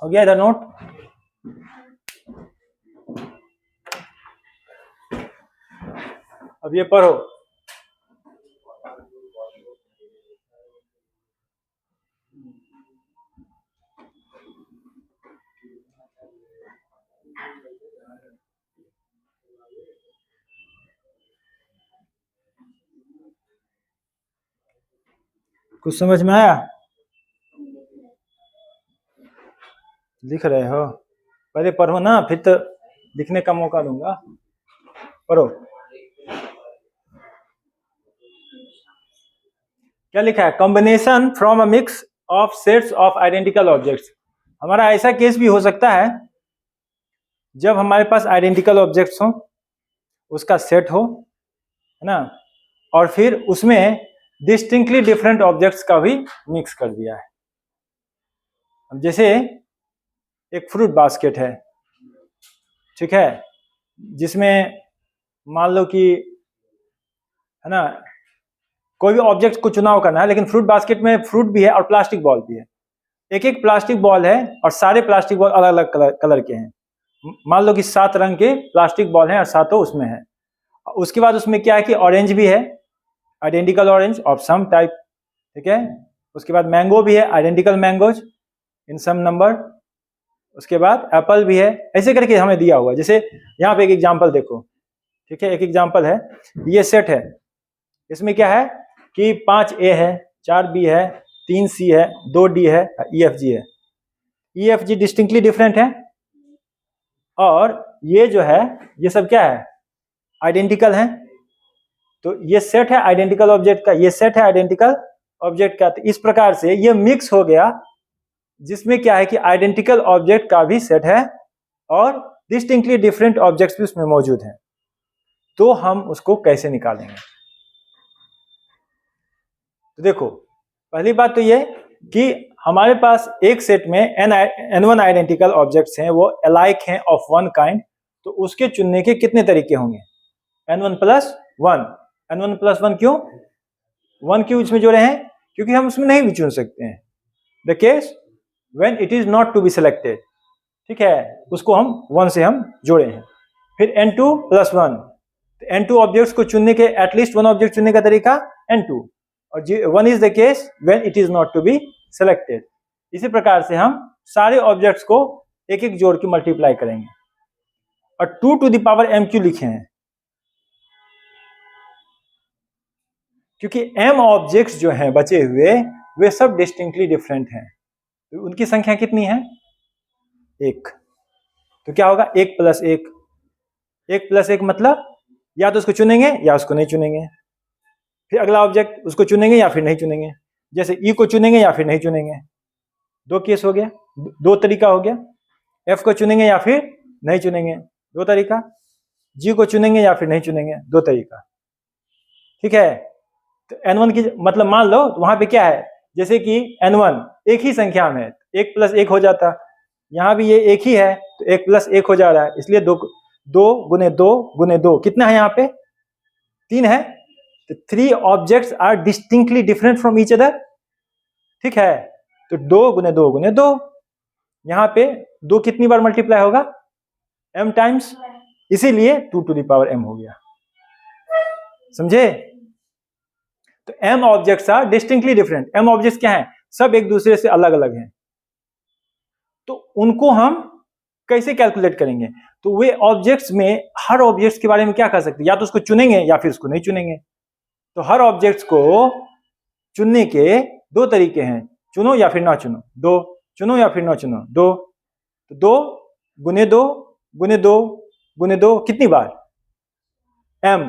हो गया इधर नोट? अब ये पढ़ो। कुछ समझ में आया? लिख रहे हो? पहले पढ़ो ना, फिर तो लिखने का मौका दूंगा। पढ़ो। क्या लिखा है? Combination from a mix of sets of identical objects. हमारा ऐसा केस भी हो सकता है जब हमारे पास आइडेंटिकल ऑब्जेक्ट्स हो, उसका सेट हो, है ना, और फिर उसमें डिस्टिंक्टली डिफरेंट ऑब्जेक्ट्स का भी मिक्स कर दिया है। अब जैसे एक फ्रूट बास्केट है, ठीक है, जिसमें मान लो कि, है ना, कोई भी ऑब्जेक्ट को चुनाव करना है, लेकिन फ्रूट बास्केट में फ्रूट भी है और प्लास्टिक बॉल भी है। एक एक प्लास्टिक बॉल है और सारे प्लास्टिक बॉल अलग अलग कलर के हैं। मान लो कि 7 रंग के प्लास्टिक बॉल हैं और 7 उसमें है। उसके बाद उसमें क्या है कि ऑरेंज भी है, identical orange of some type, ठीक है। उसके बाद मैंगो भी है, identical mangoes in some number. उसके बाद एप्पल भी है। ऐसे करके हमें दिया हुआ है। जैसे यहाँ पे एक एग्जांपल देखो, ठीक है, एक एग्जांपल है, ये सेट है, इसमें क्या है कि 5 ए है, 4 बी है, 3 सी है, 2 डी है, ई एफ जी है। E F G distinctly different है और ये जो है ये सब क्या है, आइडेंटिकल है। तो ये सेट है आइडेंटिकल ऑब्जेक्ट का, ये सेट है आइडेंटिकल ऑब्जेक्ट का। तो इस प्रकार से ये मिक्स हो गया, जिसमें क्या है कि आइडेंटिकल ऑब्जेक्ट का भी सेट है और डिस्टिंक्टली डिफरेंट ऑब्जेक्ट्स भी उसमें मौजूद हैं। तो हम उसको कैसे निकालेंगे? तो देखो, पहली बात तो ये कि हमारे पास एक सेट में n1 आइडेंटिकल ऑब्जेक्ट्स हैं, वो अलाइक हैं ऑफ वन काइंड। तो उसके चुनने के कितने तरीके होंगे? n1 + 1। n1 + 1 क्यों? 1 क्यों इसमें जोड़े हैं? क्योंकि हम उसमें नहीं भी चुन सकते हैं। The case when it is not to be selected, ठीक है, उसको हम 1 से हम जोड़े हैं। फिर n2 + 1, n2 ऑब्जेक्ट्स को चुनने के एटलीस्ट 1 ऑब्जेक्ट चुनने का तरीका n2, और 1 is the case when it is not to be selected. इसी प्रकार से हम सारे ऑब्जेक्ट्स को एक एक जोड़ के मल्टीप्लाई करेंगे। और 2 टू द पावर m क्यों लिखे हैं? क्योंकि m ऑब्जेक्ट्स जो हैं बचे हुए वे सब डिस्टिंक्टली डिफरेंट हैं। तो उनकी संख्या कितनी है? 1। तो क्या होगा? 1 + 1, 1 + 1 मतलब या तो उसको चुनेंगे या उसको नहीं चुनेंगे। फिर अगला ऑब्जेक्ट उसको चुनेंगे या फिर नहीं चुनेंगे। जैसे ई को चुनेंगे या फिर नहीं चुनेंगे, 2 केस हो गया, 2 तरीका हो गया। एफ को चुनेंगे या फिर नहीं चुनेंगे, 2 तरीका। जी को चुनेंगे या फिर नहीं चुनेंगे, 2 तरीका। ठीक है, तो n1 की मतलब मान लो वहां पे क्या है, जैसे कि n1 एक ही संख्या में है, 1 + 1 हो जाता, यहां भी ये एक ही है तो 1 + 1 हो जा रहा है, इसलिए 2 × 2 × 2 कितना है? यहाँ पे 3 है। तो 3 objects are distinctly different from each other. ठीक है, तो 2 × 2 × 2, यहाँ पे 2 कितनी बार मल्टीप्लाई होगा? m टाइम्स, इसीलिए 2 टू द पावर m हो गया। समझे? तो m objects are distinctly different. m objects क्या हैं? सब एक दूसरे से अलग अलग हैं। तो उनको हम कैसे कैलकुलेट करेंगे? तो वे ऑब्जेक्ट्स में हर ऑब्जेक्ट्स के बारे में क्या कर सकते हैं? या तो उसको चुनेंगे या फिर उसको नहीं चुनेंगे। तो हर ऑब्जेक्ट्स को चुनने के 2 तरीके हैं, चुनो या फिर ना चुनो। 2 चुनो या फिर ना चुनो, 2। तो 2 × 2 × 2 × 2 कितनी बार? m।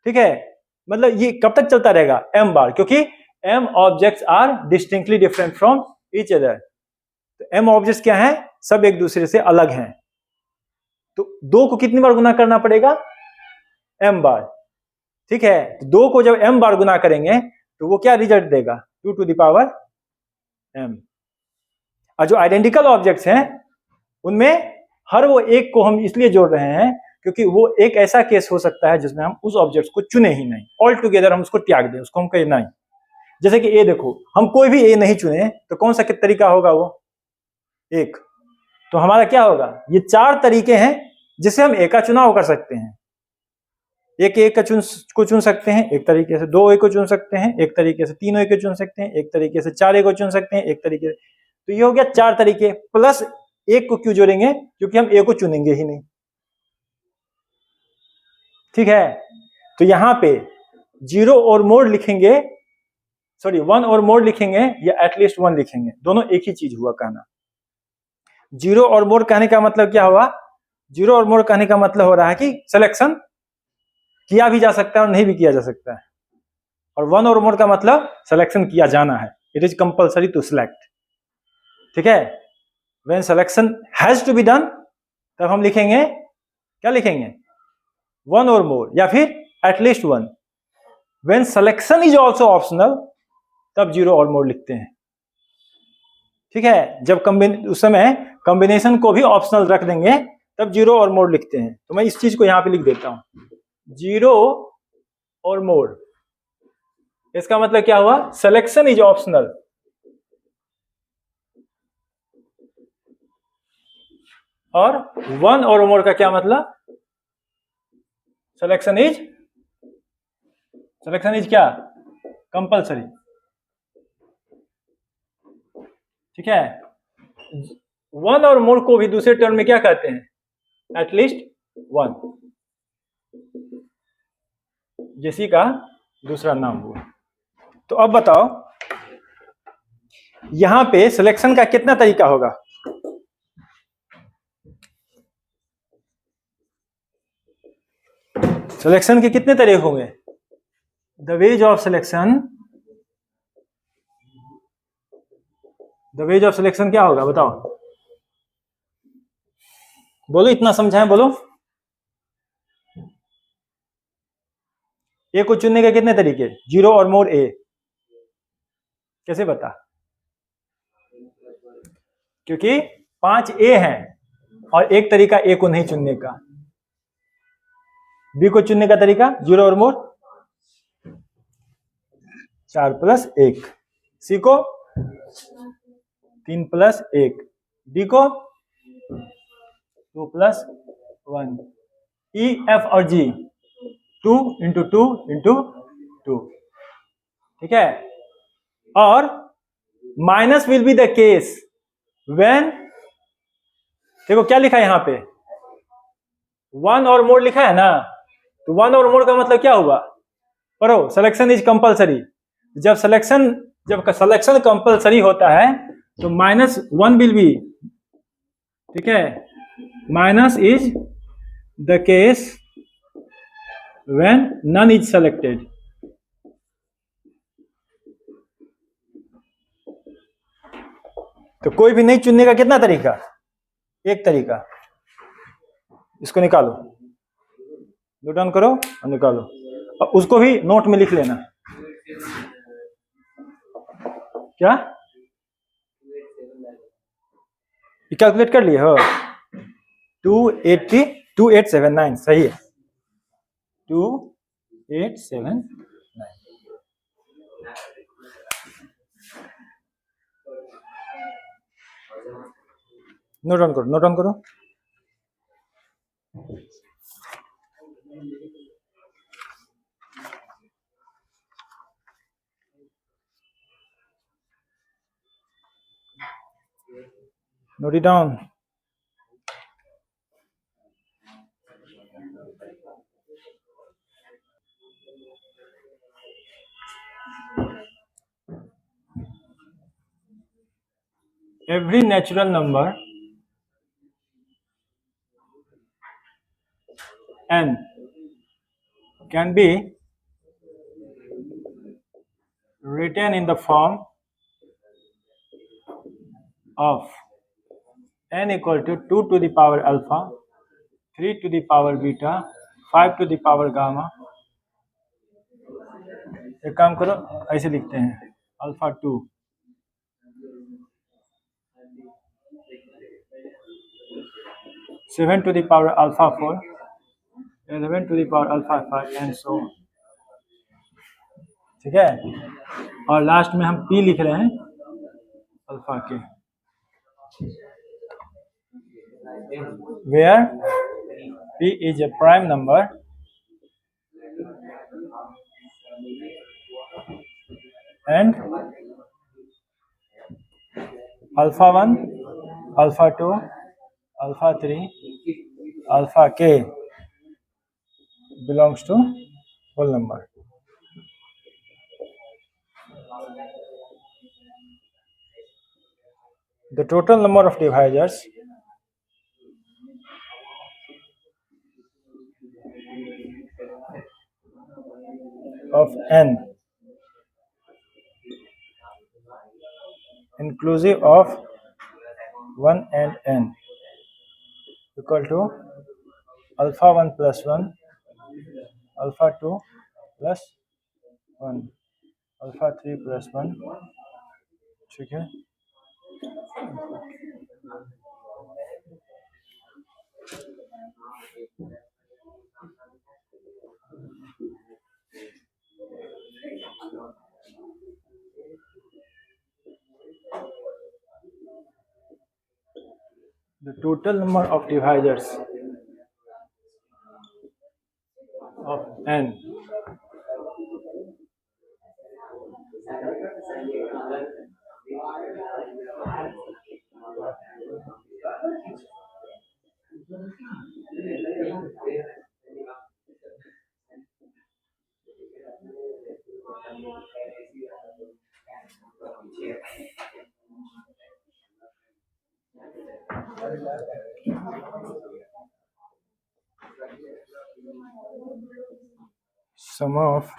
ठीक है, मतलब ये कब तक चलता रहेगा? m बार, क्योंकि m objects are distinctly different from each other. तो m ऑब्जेक्ट्स क्या हैं? सब एक दूसरे से अलग हैं। तो 2 को कितनी बार गुना करना पड़ेगा? m बार। ठीक है, तो 2 को जब m बार गुना करेंगे तो वो क्या रिजल्ट देगा? 2 टू द पावर m। और जो आइडेंटिकल ऑब्जेक्ट्स हैं उनमें हर वो एक को हम इसलिए जोड़ रहे हैं क्योंकि वो एक ऐसा केस हो सकता है जिसमें हम उस ऑब्जेक्ट को चुने ही नहीं, ऑल टुगेदर हम उसको त्याग दें, उसको हम कहें नहीं। जैसे कि ए देखो, हम कोई भी ए नहीं चुने तो कौन सा तरीका होगा? वो 1। तो हमारा क्या होगा? ये 4 तरीके हैं जिससे हम ए का चुनाव कर सकते हैं। एक ए को चुन सकते हैं एक तरीके से, 2 ए को चुन सकते हैं एक तरीके से, 3 ए को चुन सकते हैं एक तरीके से, 4 ए को चुन सकते हैं एक तरीके से। तो ये हो गया 4 तरीके, प्लस 1 को क्यों जोड़ेंगे? क्योंकि हम ए को चुनेंगे ही नहीं। ठीक है, तो यहां पे 0 और मोर लिखेंगे, सॉरी 1 और मोर लिखेंगे या एटलीस्ट 1 लिखेंगे, दोनों एक ही चीज हुआ कहना। 0 और मोर कहने का मतलब क्या हुआ? 0 और मोर कहने का मतलब हो रहा है कि सिलेक्शन किया भी जा सकता है और नहीं भी किया जा सकता है। और 1 और मोर का मतलब सिलेक्शन किया जाना है, it is compulsory to select. ठीक है, when selection has to be done तब हम लिखेंगे, क्या लिखेंगे? 1 और मोर या फिर at least 1। When selection is also optional तब 0 और मोर लिखते हैं। ठीक है, जब उस समय कॉम्बिनेशन को भी ऑप्शनल रख देंगे तब 0 और मोर लिखते हैं। तो मैं इस चीज को यहां पे लिख देता हूं, 0 और मोर। इसका मतलब क्या हुआ? Selection is optional. और 1 और मोर का क्या मतलब? सिलेक्शन इज क्या? कंपल्सरी। ठीक है, 1 और मोर को भी दूसरे टर्म में क्या कहते हैं? एटलीस्ट 1, जैसी का दूसरा नाम हुआ। तो अब बताओ यहां पे सिलेक्शन का कितना तरीका होगा? सिलेक्शन के कितने तरीके होंगे? The ways of selection, the ways of selection क्या होगा बताओ? बोलो, इतना समझाएं, बोलो। ए को चुनने के कितने तरीके? 0 और मोर ए। कैसे बता? क्योंकि 5 ए हैं और एक तरीका ए को नहीं चुनने का। बी को चुनने का तरीका 0 और मोर 4 + 1। सी को 3 + 1, डी को 2 + 1, ई एफ और जी 2 × 2 × 2, ठीक है। और minus will be the case when, देखो क्या लिखा है यहां पे, 1 और मोर लिखा है ना, तो 1 और मोर का मतलब क्या हुआ, पढ़ो, सिलेक्शन इज कंपलसरी। जब सिलेक्शन कंपलसरी होता है तो -1 विल बी, ठीक है, minus is the case when none is selected. तो कोई भी नहीं चुनने का कितना तरीका, एक तरीका, इसको निकालो, नोट डाउन करो और निकालो, और उसको भी नोट में लिख लेना। क्या कैलकुलेट कर लिए हो, 2879, सही है, 2879। नोट डाउन करो, नोट डाउन करो। Note it down. Every natural number n can be written in the form of n equal to 2 to the power alpha, 3 to the power beta, 5 to the power gamma। एक काम करो, ऐसे लिखते हैं, alpha 2, 7 to the power alpha 4, 11 to the power alpha 5 and so, ठीक है। और लास्ट में हम p लिख रहे हैं अल्फा के, where p is a prime number and alpha 1, alpha 2, alpha 3, alpha k belongs to whole number। The total number of divisors of n inclusive of 1 and n equal to alpha 1 plus 1, alpha 2 plus 1, alpha 3 plus 1, ठीक है। The total number of divisors of n sum of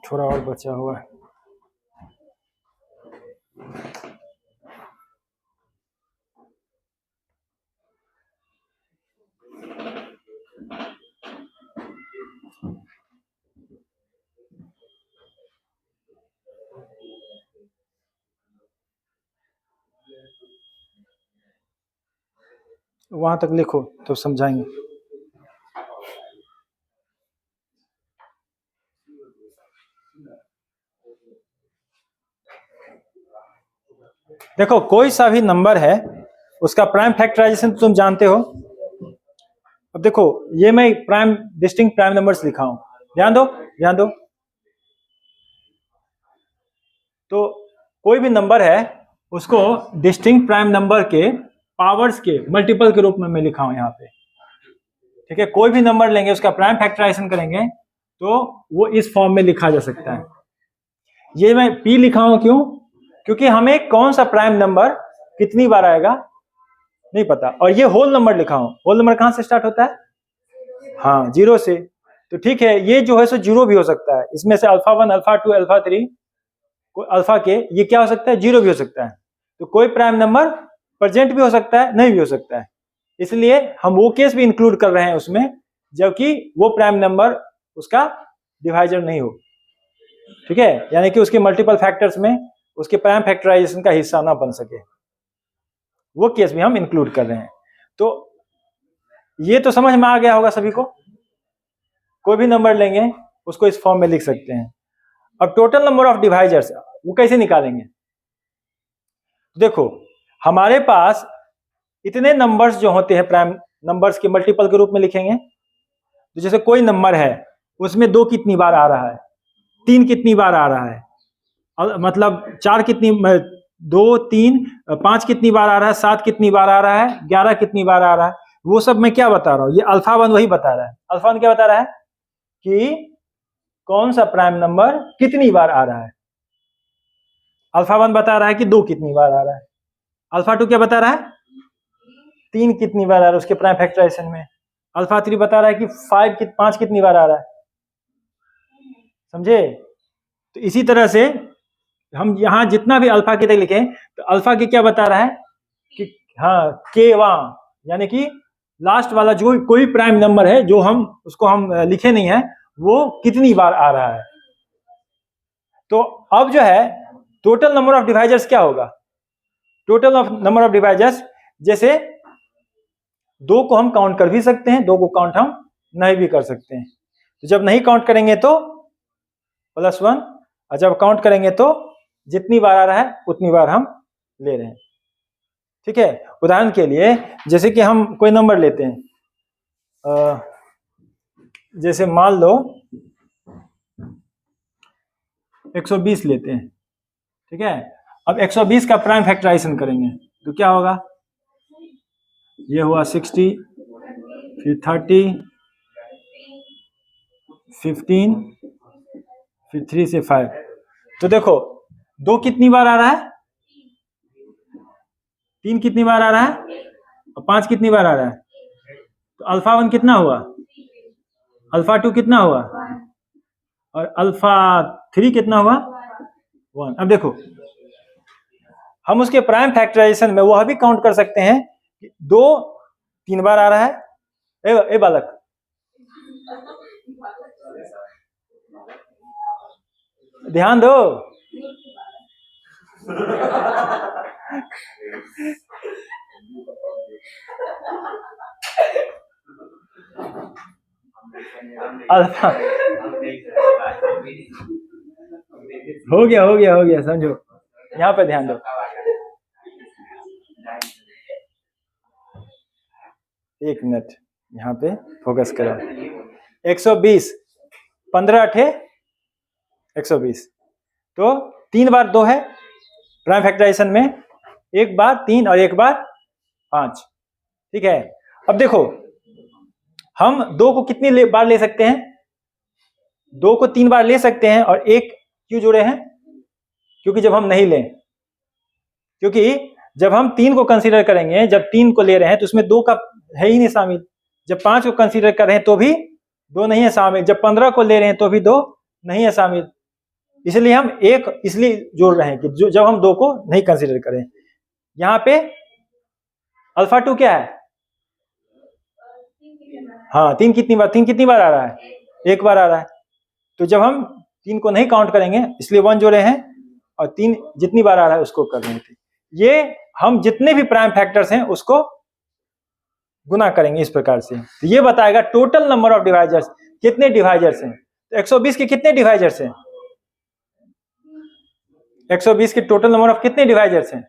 थोड़ा और बचा हुआ है। वहां तक लिखो तो समझाएंगे। देखो कोई सा भी नंबर है उसका प्राइम फैक्टराइजेशन तुम जानते हो। अब देखो ये मैं प्राइम डिस्टिंक्ट प्राइम नंबर्स लिखा हूं, ध्यान दो ध्यान दो। तो कोई भी नंबर है उसको डिस्टिंक्ट प्राइम नंबर के पावर्स के मल्टीपल के रूप में मैं लिखा हूं यहाँ पे, ठीक है। कोई भी नंबर लेंगे उसका प्राइम फैक्टराइजेशन करेंगे तो वो इस फॉर्म में लिखा जा सकता है। ये मैं p लिखा हूं क्यों? क्योंकि हमें कौन सा प्राइम नंबर कितनी बार आएगा नहीं पता। और ये होल नंबर लिखा हूं, होल नंबर कहां से स्टार्ट होता है? हाँ, 0 से। तो ठीक है, ये जो है सो 0 भी हो सकता है, इसमें से अल्फा 1 अल्फा 2 अल्फा 3 अल्फा के ये क्या हो सकता है? 0 भी हो सकता है। तो कोई प्राइम नंबर प्रेजेंट भी हो सकता है, नहीं भी हो सकता है। इसलिए हम वो केस भी इंक्लूड कर रहे हैं उसमें जबकि वो प्राइम नंबर उसका डिवाइजर नहीं हो, ठीक है, यानी कि उसके मल्टीपल फैक्टर्स में उसके प्राइम फैक्टराइजेशन का हिस्सा ना बन सके, वो केस भी हम इंक्लूड कर रहे हैं। तो ये तो समझ में आ गया होगा सभी को। कोई भी नंबर लेंगे उसको इस फॉर्म में लिख सकते हैं। अब टोटल नंबर ऑफ डिवाइजर्स वो कैसे निकालेंगे? देखो हमारे पास इतने नंबर्स जो होते हैं प्राइम नंबर्स के मल्टीपल के रूप में लिखेंगे। तो जैसे कोई नंबर है उसमें 2 कितनी बार आ रहा है, 3 कितनी बार आ रहा है, मतलब 4 कितनी, 2 3 5 कितनी बार आ रहा है, 7 कितनी बार आ रहा है, 11 कितनी बार आ रहा है, वो सब मैं क्या बता रहा हूँ? ये अल्फा 1 वही बता रहा है। अल्फा 1 क्या बता रहा है कि कौन सा प्राइम नंबर कितनी बार आ रहा है। अल्फा 1 बता रहा है कि 2 कितनी बार आ रहा है। अल्फा 2 क्या बता रहा है? 3 कितनी बार आ रहा है उसके प्राइम फैक्टराइजेशन में। अल्फा 3 बता रहा है कि 5 कितनी बार आ रहा है। समझे? तो इसी तरह से हम यहां जितना भी अल्फा के तक लिखे तो अल्फा के क्या बता रहा है कि हाँ केवा, यानी कि लास्ट वाला जो कोई प्राइम नंबर है जो हम उसको हम लिखे नहीं है वो कितनी बार आ रहा है। तो अब जो है टोटल नंबर ऑफ डिवाइजर्स क्या होगा? Total of number of divisors, जैसे 2 को हम काउंट कर भी सकते हैं, 2 को काउंट हम नहीं भी कर सकते हैं। तो जब नहीं काउंट करेंगे तो +1, और जब काउंट करेंगे तो जितनी बार आ रहा है उतनी बार हम ले रहे हैं, ठीक है। उदाहरण के लिए जैसे कि हम कोई नंबर लेते हैं, जैसे मान लो 120 लेते हैं, ठीक है। अब 120 का प्राइम फैक्टराइजेशन करेंगे तो क्या होगा? ये हुआ 60, फिर 30, 15, फिर 3 से 5। तो देखो 2 कितनी बार आ रहा है, 3 कितनी बार आ रहा है और 5 कितनी बार आ रहा है। तो अल्फा 1 कितना हुआ, अल्फा 2 कितना हुआ और अल्फा 3 कितना हुआ 1। अब देखो हम उसके प्राइम फैक्टराइजेशन में वह भी काउंट कर सकते हैं कि 2 3 बार आ रहा है। ए बालक ध्यान दो। अल्फा हो गया समझो, यहां पे ध्यान दो। एक मिनट यहाँ पे फोकस करो। 120 15 अठे 120, तो 3 बार 2 है प्राइम फैक्टराइजेशन में, एक बार 3 और एक बार 5, ठीक है। अब देखो हम 2 को कितनी बार ले सकते हैं? 2 को 3 बार ले सकते हैं। और एक क्यों जोड़े हैं? क्योंकि जब हम नहीं लें, क्योंकि जब हम 3 को कंसीडर करेंगे, जब 3 को ले रहे हैं तो उसमें 2 का है ही नहीं शामिल। जब 5 को कंसीडर कर रहे हैं तो भी 2 नहीं है शामिल। जब 15 को ले रहे हैं तो भी 2 नहीं है शामिल। इसलिए हम एक इसलिए जोड़ रहे हैं कि जब हम 2 को नहीं कंसीडर करें। यहाँ पे अल्फा 2 क्या है? हाँ 3 कितनी बार आ रहा है? एक बार आ रहा है। तो जब हम 3 को नहीं काउंट करेंगे इसलिए 1 जोड़े हैं और 3 जितनी बार आ रहा है उसको कर रहे थे। ये हम जितने भी प्राइम फैक्टर्स हैं उसको गुना करेंगे इस प्रकार से, तो ये बताएगा टोटल नंबर ऑफ डिवाइजर्स, कितने डिवाइजर्स हैं। तो 120 के कितने डिवाइजर्स हैं? 120 के टोटल नंबर ऑफ कितने डिवाइजर्स हैं?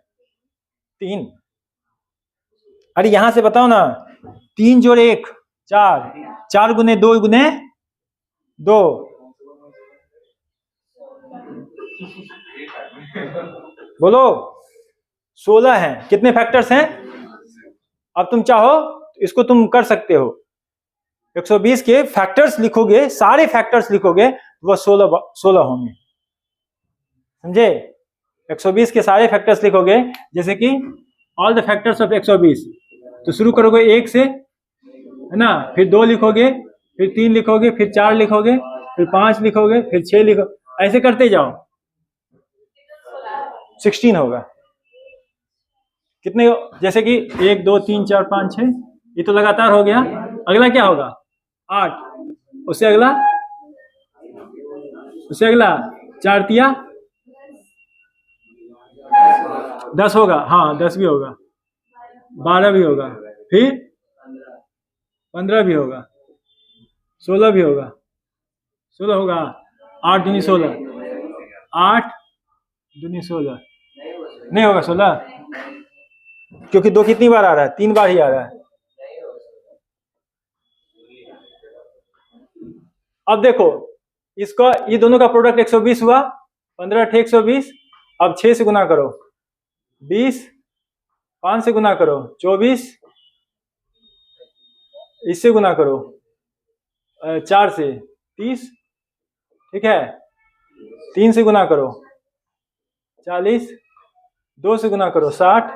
3। अरे यहां से बताओ ना, 3 जोड़े 1 4, 4 गुने 2 गुने 2, बोलो 16 हैं। कितने फैक्टर्स हैं? अब तुम चाहो इसको तुम कर सकते हो, 120 के फैक्टर्स लिखोगे, सारे फैक्टर्स लिखोगे, वह 16 होंगे, समझे? 120 के सारे फैक्टर्स लिखोगे, जैसे कि ऑल द फैक्टर्स ऑफ 120, तो शुरू करोगे 1 से, है ना, फिर 2 लिखोगे, फिर 3 लिखोगे, फिर 4 लिखोगे, फिर 5 लिखोगे, फिर 6 लिखोगे, ऐसे करते जाओ, 16 होगा। कितने? जैसे कि 1 2 3 4 5 6, ये तो लगातार हो गया। अगला क्या होगा? 8, उससे अगला, उससे अगला 4 तिया 10 होगा, हाँ 10 भी होगा, 12 भी होगा, फिर 15 भी होगा, 16 भी होगा, 16 होगा, 8 दूनी 16, 8 दूनी 16, नहीं होगा 16, क्योंकि 2 कितनी बार आ रहा है? 3 बार ही आ रहा है। अब देखो इसका, ये दोनों का प्रोडक्ट 120 हुआ, 15 × 120, अब 6 से गुना करो 20, 5 से गुना करो 24, इससे गुना करो 4 से 30, ठीक है, 3 से गुना करो 40, 2 से गुना करो 60,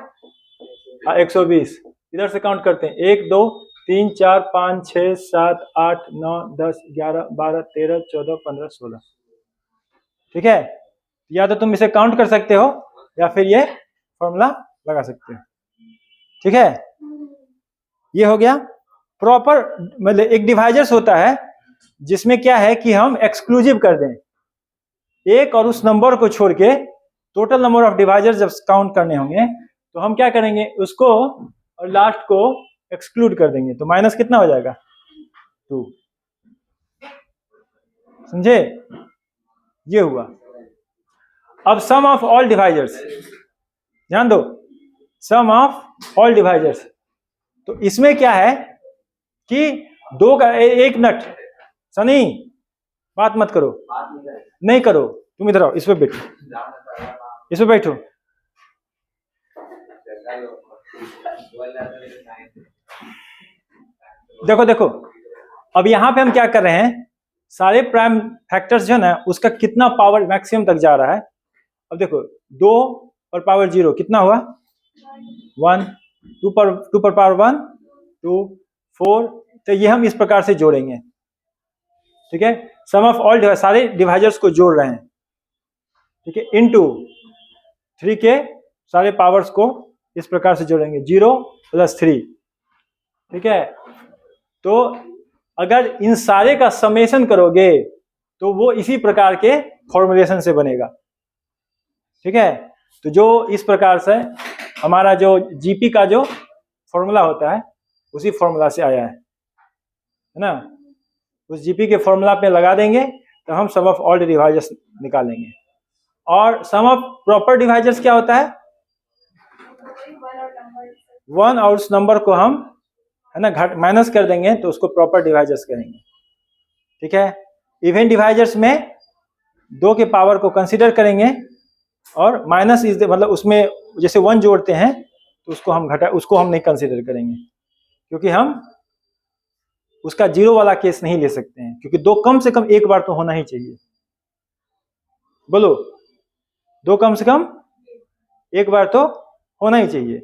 120। इधर से काउंट करते हैं, 1 2 3 4 5 6 7 8 9 10 11 12 13 14 15 16, ठीक है। या तो तुम इसे काउंट कर सकते हो या फिर ये फॉर्मूला लगा सकते हो, ठीक है। ये हो गया प्रॉपर, मतलब एक डिवाइजर्स होता है जिसमें क्या है कि हम एक्सक्लूसिव कर दें एक और उस नंबर को छोड़ के टोटल नंबर ऑफ डिवाइजर्स जब काउंट करने होंगे तो हम क्या करेंगे, उसको और लास्ट को एक्सक्लूड कर देंगे, तो माइनस कितना हो जाएगा? 2, समझे? ये हुआ। अब सम ऑफ ऑल डिवाइजर्स, ध्यान दो, सम ऑफ ऑल डिवाइजर्स, तो इसमें क्या है कि 2 का एक मिनट, सनी बात मत करो, नहीं करो, तुम इधर आओ, इस पे बैठो, इस पे बैठो। देखो देखो, अब यहां पे हम क्या कर रहे हैं, सारे प्राइम फैक्टर्स जो है ना, उसका कितना पावर मैक्सिमम तक जा रहा है। अब देखो 2 पर पावर 0 कितना हुआ? 1, 2 पर पावर 1 2 4, तो ये हम इस प्रकार से जोड़ेंगे, ठीक है। सम ऑफ ऑल सारे डिवाइजर्स को जोड़ रहे हैं, ठीक है, इनटू 3 के सारे पावर्स को इस प्रकार से जोड़ेंगे, 0 + 3, ठीक है। तो अगर इन सारे का समेशन करोगे तो वो इसी प्रकार के फॉर्मुलेशन से बनेगा, ठीक है। तो जो इस प्रकार से हमारा जो जीपी का जो फॉर्मूला होता है उसी फॉर्मूला से आया है ना। उस जीपी के फॉर्मूला पे लगा देंगे तो हम सम ऑफ ऑल डिवाइजर्स निकालेंगे। और सम ऑफ प्रॉपर डिवाइजर्स क्या होता है? 1 और उस नंबर को हम, है ना, घट माइनस कर देंगे तो उसको प्रॉपर डिवाइजर्स करेंगे, ठीक है। इवन डिवाइजर्स में 2 के पावर को कंसीडर करेंगे और माइनस इज मतलब उसमें जैसे 1 जोड़ते हैं तो उसको हम नहीं कंसीडर करेंगे, क्योंकि हम उसका 0 वाला केस नहीं ले सकते हैं, क्योंकि 2 कम से कम एक बार तो होना ही चाहिए। बोलो, 2 कम से कम एक बार तो होना ही चाहिए।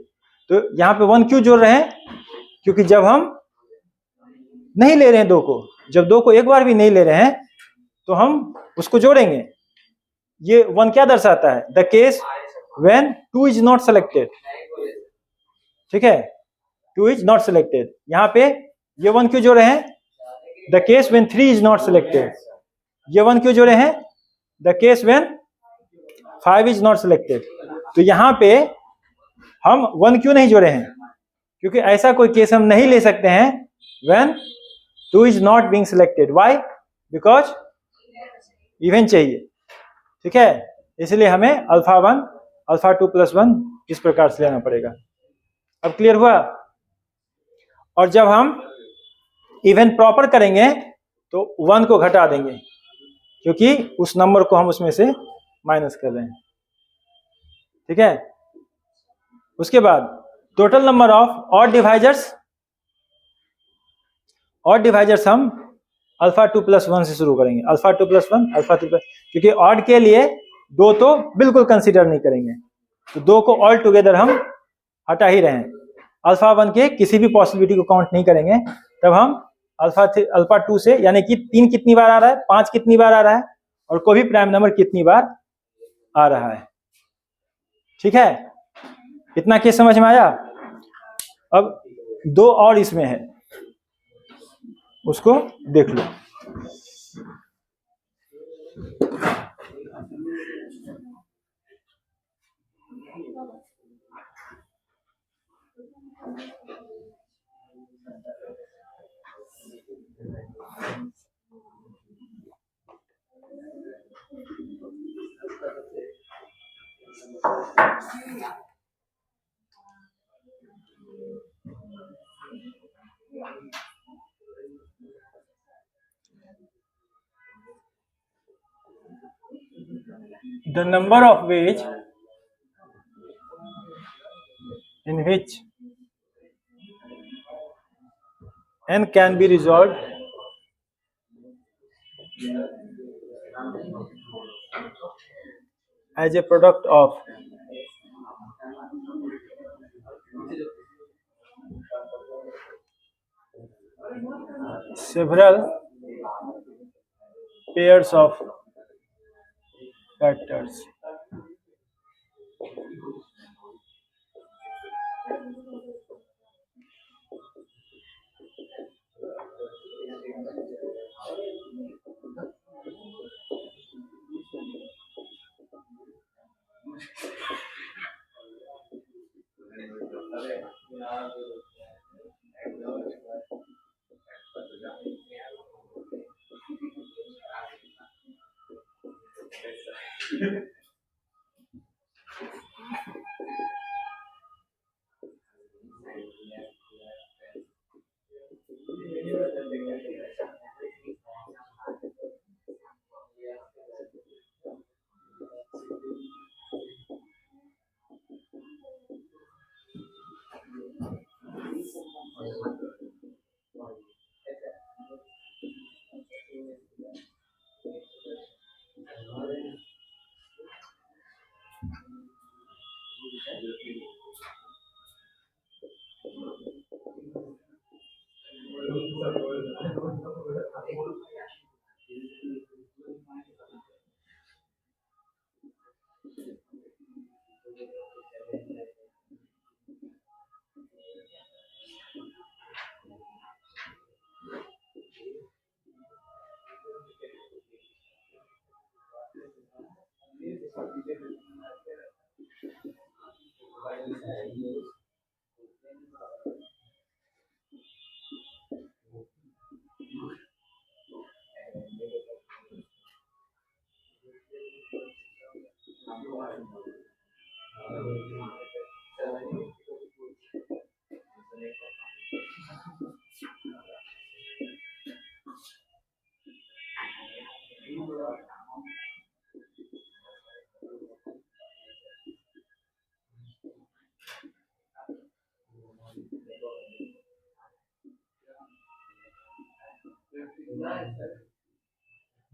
तो यहाँ पे 1 क्यों जोड़ रहे हैं? क्योंकि जब हम नहीं ले रहे हैं 2 को, जब 2 को एक बार भी नहीं ले रहे हैं तो हम उसको जोड़ेंगे। ये 1 क्या दर्शाता है? The case when 2 is not selected, ठीक है, 2 इज नॉट सेलेक्टेड। यहाँ पे ये 1 क्यों जोड़े हैं? The case when 3 is not selected. ये 1 क्यों जोड़े हैं? The case when 5 is not selected. तो यहाँ पे हम 1 क्यों नहीं जोड़े हैं? क्योंकि ऐसा कोई केस हम नहीं ले सकते हैं when 2 is not being selected. Why? Because even चाहिए, ठीक है, इसलिए हमें अल्फा 1 अल्फा 2 प्लस 1 इस प्रकार से लेना पड़ेगा। अब क्लियर हुआ? और जब हम इवन प्रॉपर करेंगे तो 1 को घटा देंगे, क्योंकि उस नंबर को हम उसमें से माइनस कर रहे हैं, ठीक है। उसके बाद total number of odd divisors हम अल्फा 2 प्लस 1 से शुरू करेंगे। अल्फा 2 प्लस 1 अल्फा 2 प्लस, क्योंकि ऑड के लिए 2 तो बिल्कुल कंसीडर नहीं करेंगे, तो 2 को ऑल टुगेदर हम हटा ही रहे हैं। अल्फा 1 के किसी भी पॉसिबिलिटी को काउंट नहीं करेंगे। तब हम अल्फा 2 से, यानी कि 3 कितनी बार आ रहा है, 5 कितनी बार आ रहा है, और कोई भी प्राइम नंबर कितनी बार आ रहा है, ठीक है। इतना केस समझ में आया? अब 2 और इसमें है, उसको देख लो। The number of ways in which n can be resolved as a product of several pairs of factors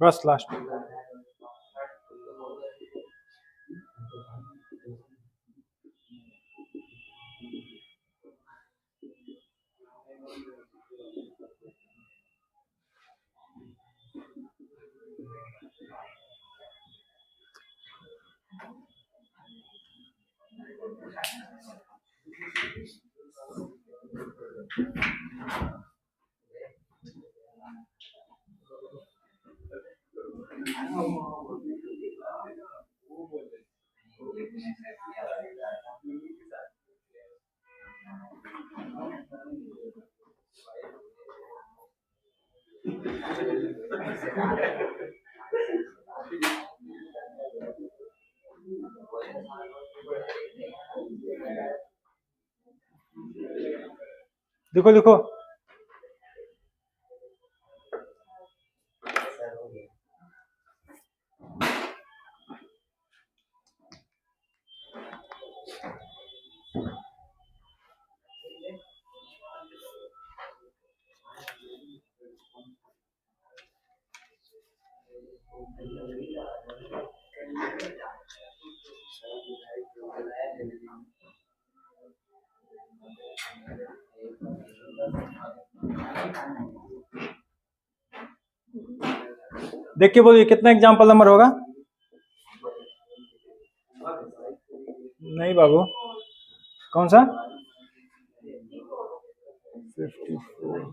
बस लास्ट में। देखो लिखो। देख के बोलिए कितना एग्जाम्पल नंबर होगा। नहीं बाबू, कौन सा? 54।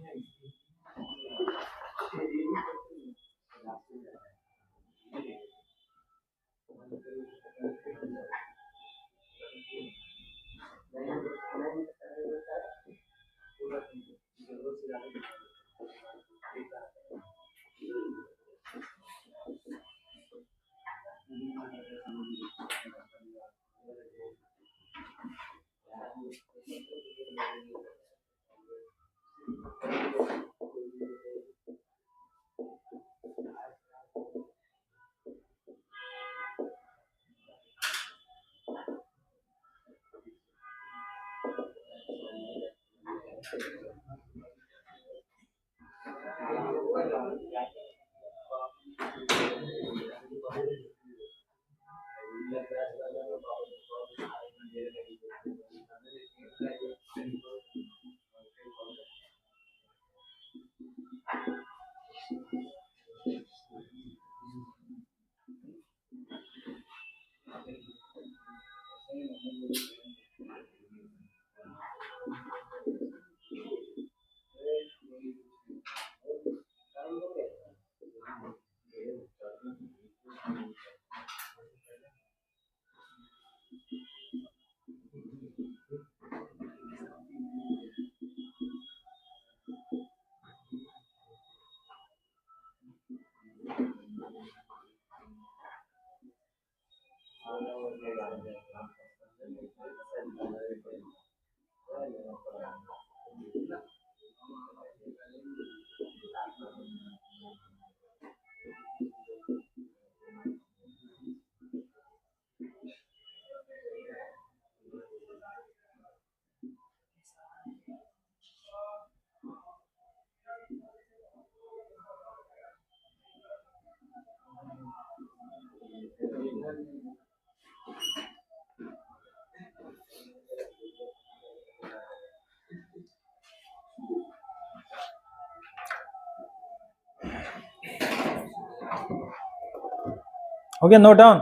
हो गया, नोट डाउन।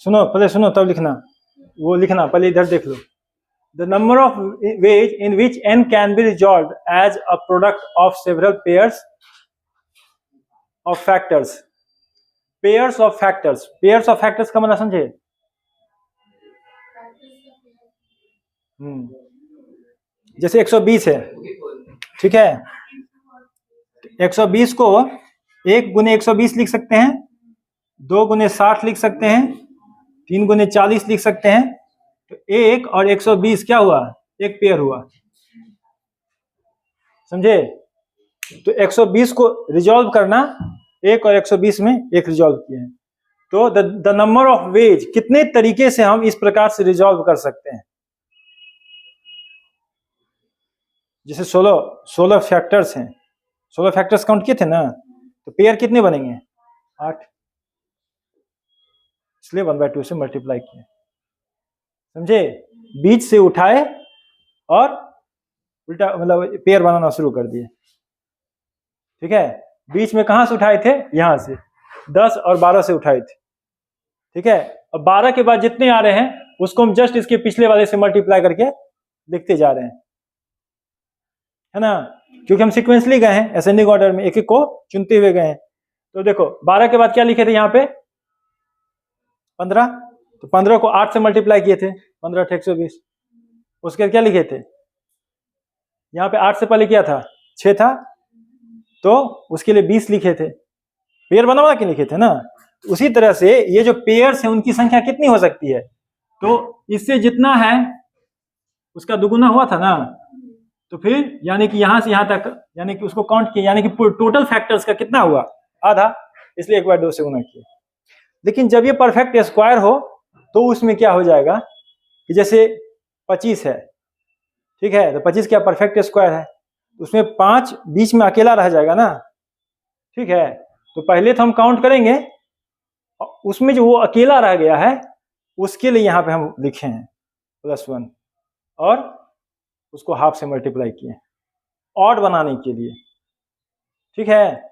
सुनो पहले, सुनो तब लिखना। वो लिखना पहले, इधर देख लो। The number of ways in which n can be resolved as a product of several pairs of factors. Pairs of factors. Pairs of factors का मतलब समझे? जैसे 120 है, ठीक है, 120 को 1 गुने 120 लिख सकते हैं, 2 गुने 60 लिख सकते हैं, 3 गुने 40 लिख सकते हैं। तो 1 और 120 क्या हुआ? एक पेयर हुआ, समझे? तो 120 को रिजॉल्व करना, 1 और 120 में एक रिजॉल्व किए हैं। तो द नंबर ऑफ वेज, कितने तरीके से हम इस प्रकार से रिजॉल्व कर सकते हैं। जैसे 16 फैक्टर्स हैं, 16 फैक्टर्स काउंट किए थे ना, तो पेयर कितने बनेंगे? 8, इसलिए 1/2 से मल्टीप्लाई किए, समझे? बीच से उठाए और उल्टा मतलब पेयर बनाना शुरू कर दिए, ठीक है? बीच में कहां से उठाए थे? यहां से 10 और 12 से उठाए थे, ठीक है? अब 12 के बाद जितने आ रहे हैं उसको हम जस्ट इसके पिछले वाले से मल्टीप्लाई करके लिखते जा रहे हैं, है ना? क्योंकि हम सीक्वेंसली गए हैं, असेंडिंग ऑर्डर में एक एक को चुनते हुए गए हैं। तो देखो 12 के बाद क्या लिखे थे यहाँ पे? 15। तो 15 को 8 से मल्टीप्लाई किए थे, 15 × 120। उसके बाद क्या लिखे थे? यहाँ पे 8 से पहले क्या था? 6 था, तो उसके लिए 20 लिखे थे। पेयर बना के लिखे थे ना। उसी तरह से ये जो पेयर्स है उनकी संख्या कितनी हो सकती है, तो इससे जितना है उसका दुगुना हुआ था ना, तो फिर यानी कि यहां से यहां तक यानी कि उसको काउंट किया, यानी कि टोटल फैक्टर्स का कितना हुआ, आधा, इसलिए एक बार 2 से गुना किया। लेकिन जब ये परफेक्ट स्क्वायर हो तो उसमें क्या हो जाएगा कि जैसे 25 है, ठीक है, तो 25 क्या परफेक्ट स्क्वायर है, उसमें 5 बीच में अकेला रह जाएगा ना, ठीक है। तो पहले तो हम काउंट करेंगे, उसमें जो वो अकेला रह गया है उसके लिए यहाँ पे हम लिखे हैं +1 और उसको हाफ से मल्टीप्लाई किए ऑड बनाने के लिए, ठीक है,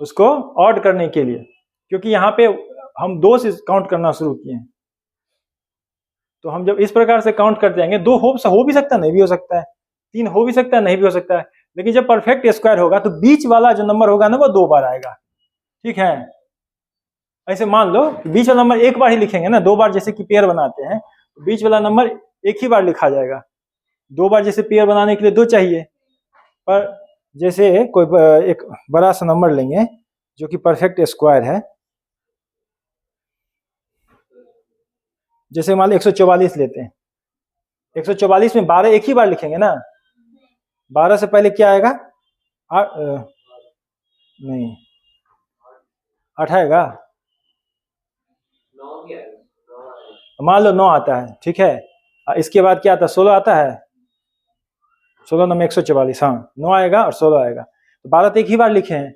उसको ऑड करने के लिए, क्योंकि यहाँ पे हम 2 से काउंट करना शुरू किए हैं। तो हम जब इस प्रकार से काउंट करते जाएंगे, 2 हो भी सकता है, नहीं भी हो सकता है, 3 हो भी सकता है, नहीं भी हो सकता है, लेकिन जब परफेक्ट स्क्वायर होगा तो बीच वाला जो नंबर होगा ना वो 2 बार आएगा, ठीक है। ऐसे मान लो बीच वाला नंबर एक बार ही लिखेंगे ना, 2 बार जैसे कि पेयर बनाते हैं तो बीच वाला नंबर एक ही बार लिखा जाएगा, 2 बार जैसे पेयर बनाने के लिए 2 चाहिए, पर जैसे कोई एक बड़ा सा नंबर लेंगे जो कि परफेक्ट स्क्वायर है, जैसे मान लो 144 लेते हैं, 144 में 12 एक ही बार लिखेंगे ना, 12 से पहले क्या आएगा, नहीं 8 आएगा, मान लो 9 आता है, ठीक है, इसके बाद क्या आता है, 16 आता है, 16 9 144, हाँ 9 आएगा और 16 आएगा, तो 12 तो एक ही बार लिखे हैं,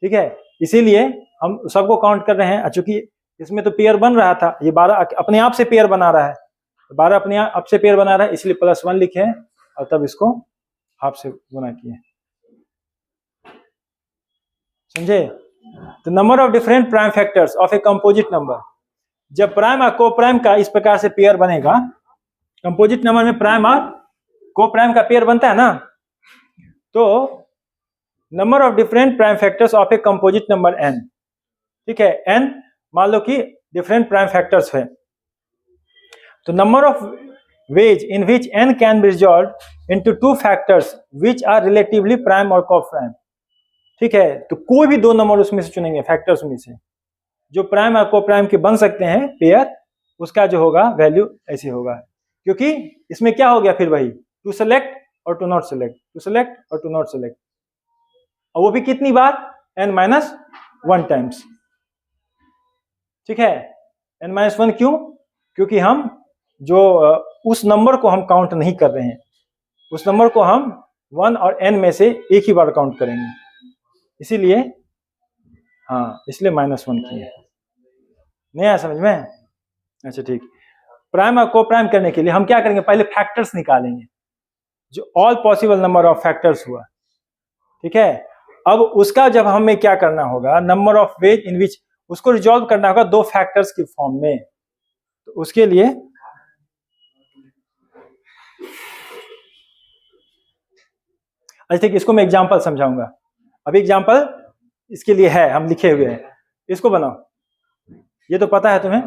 ठीक है, इसीलिए हम सबको काउंट कर रहे हैं, चूंकि इसमें तो पेयर बन रहा था, ये 12 अपने आप से पेयर बना रहा है, 12 अपने आप से पेयर बना रहा है, इसलिए +1 लिखे हैं और तब इसको हाफ से गुना किए, समझे। तो number of different prime factors of a composite number, जब प्राइम और को प्राइम का इस प्रकार से पेयर बनेगा, कंपोजिट नंबर में प्राइम और को प्राइम का पेयर बनता है ना, तो number of different prime factors of a composite number n, ठीक है, n मान लो कि डिफरेंट प्राइम फैक्टर्स है, तो number of ways in which n can be resolve into 2 factors which are relatively prime और को प्राइम, ठीक है, तो कोई भी 2 नंबर उसमें से चुनेंगे फैक्टर्स में से जो प्राइम और को प्राइम के बन सकते हैं पेयर, उसका जो होगा वैल्यू ऐसे होगा, क्योंकि इसमें क्या हो गया फिर वही टू सेलेक्ट और to not select, to select और टू नॉट सेलेक्ट, और वो भी कितनी बार, n-1 टाइम्स, ठीक है, n-1 क्यों, क्योंकि हम जो उस नंबर को हम काउंट नहीं कर रहे हैं, उस नंबर को हम 1 और n में से एक ही बार काउंट करेंगे, इसीलिए हाँ, इसलिए -1 किए, नहीं आया समझ में, अच्छा ठीक। प्राइम और को प्राइम करने के लिए हम क्या करेंगे, पहले फैक्टर्स निकालेंगे, जो all possible number of factors हुआ, ठीक है, अब उसका जब हमें क्या करना होगा, नंबर ऑफ वेज इन विच, उसको रिजॉल्व करना होगा 2 फैक्टर्स की फॉर्म में, तो उसके लिए अच्छा ठीक, इसको मैं एग्जांपल समझाऊंगा, अभी एग्जांपल इसके लिए है, हम लिखे हुए हैं, इसको बनाओ, ये तो पता है तुम्हें,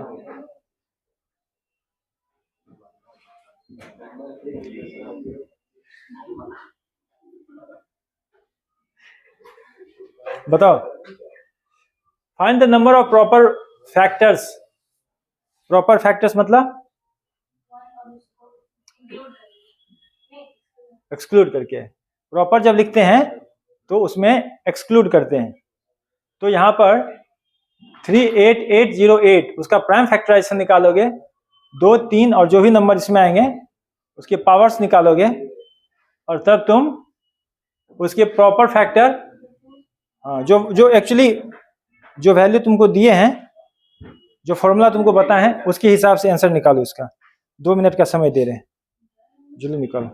बताओ, find the number of proper factors, proper factors मतलब एक्सक्लूड करके, प्रॉपर जब लिखते हैं तो उसमें एक्सक्लूड करते हैं, तो यहां पर 38808 उसका प्राइम फैक्टराइजेशन निकालोगे, 2 3 और जो भी नंबर इसमें आएंगे उसके पावर्स निकालोगे, और तब तुम उसके प्रॉपर फैक्टर, हाँ, जो एक्चुअली जो वैल्यू तुमको दिए हैं, जो फॉर्मूला तुमको बताए हैं उसके हिसाब से आंसर निकालो, इसका 2 मिनट का समय दे रहे हैं, जल्दी निकालो।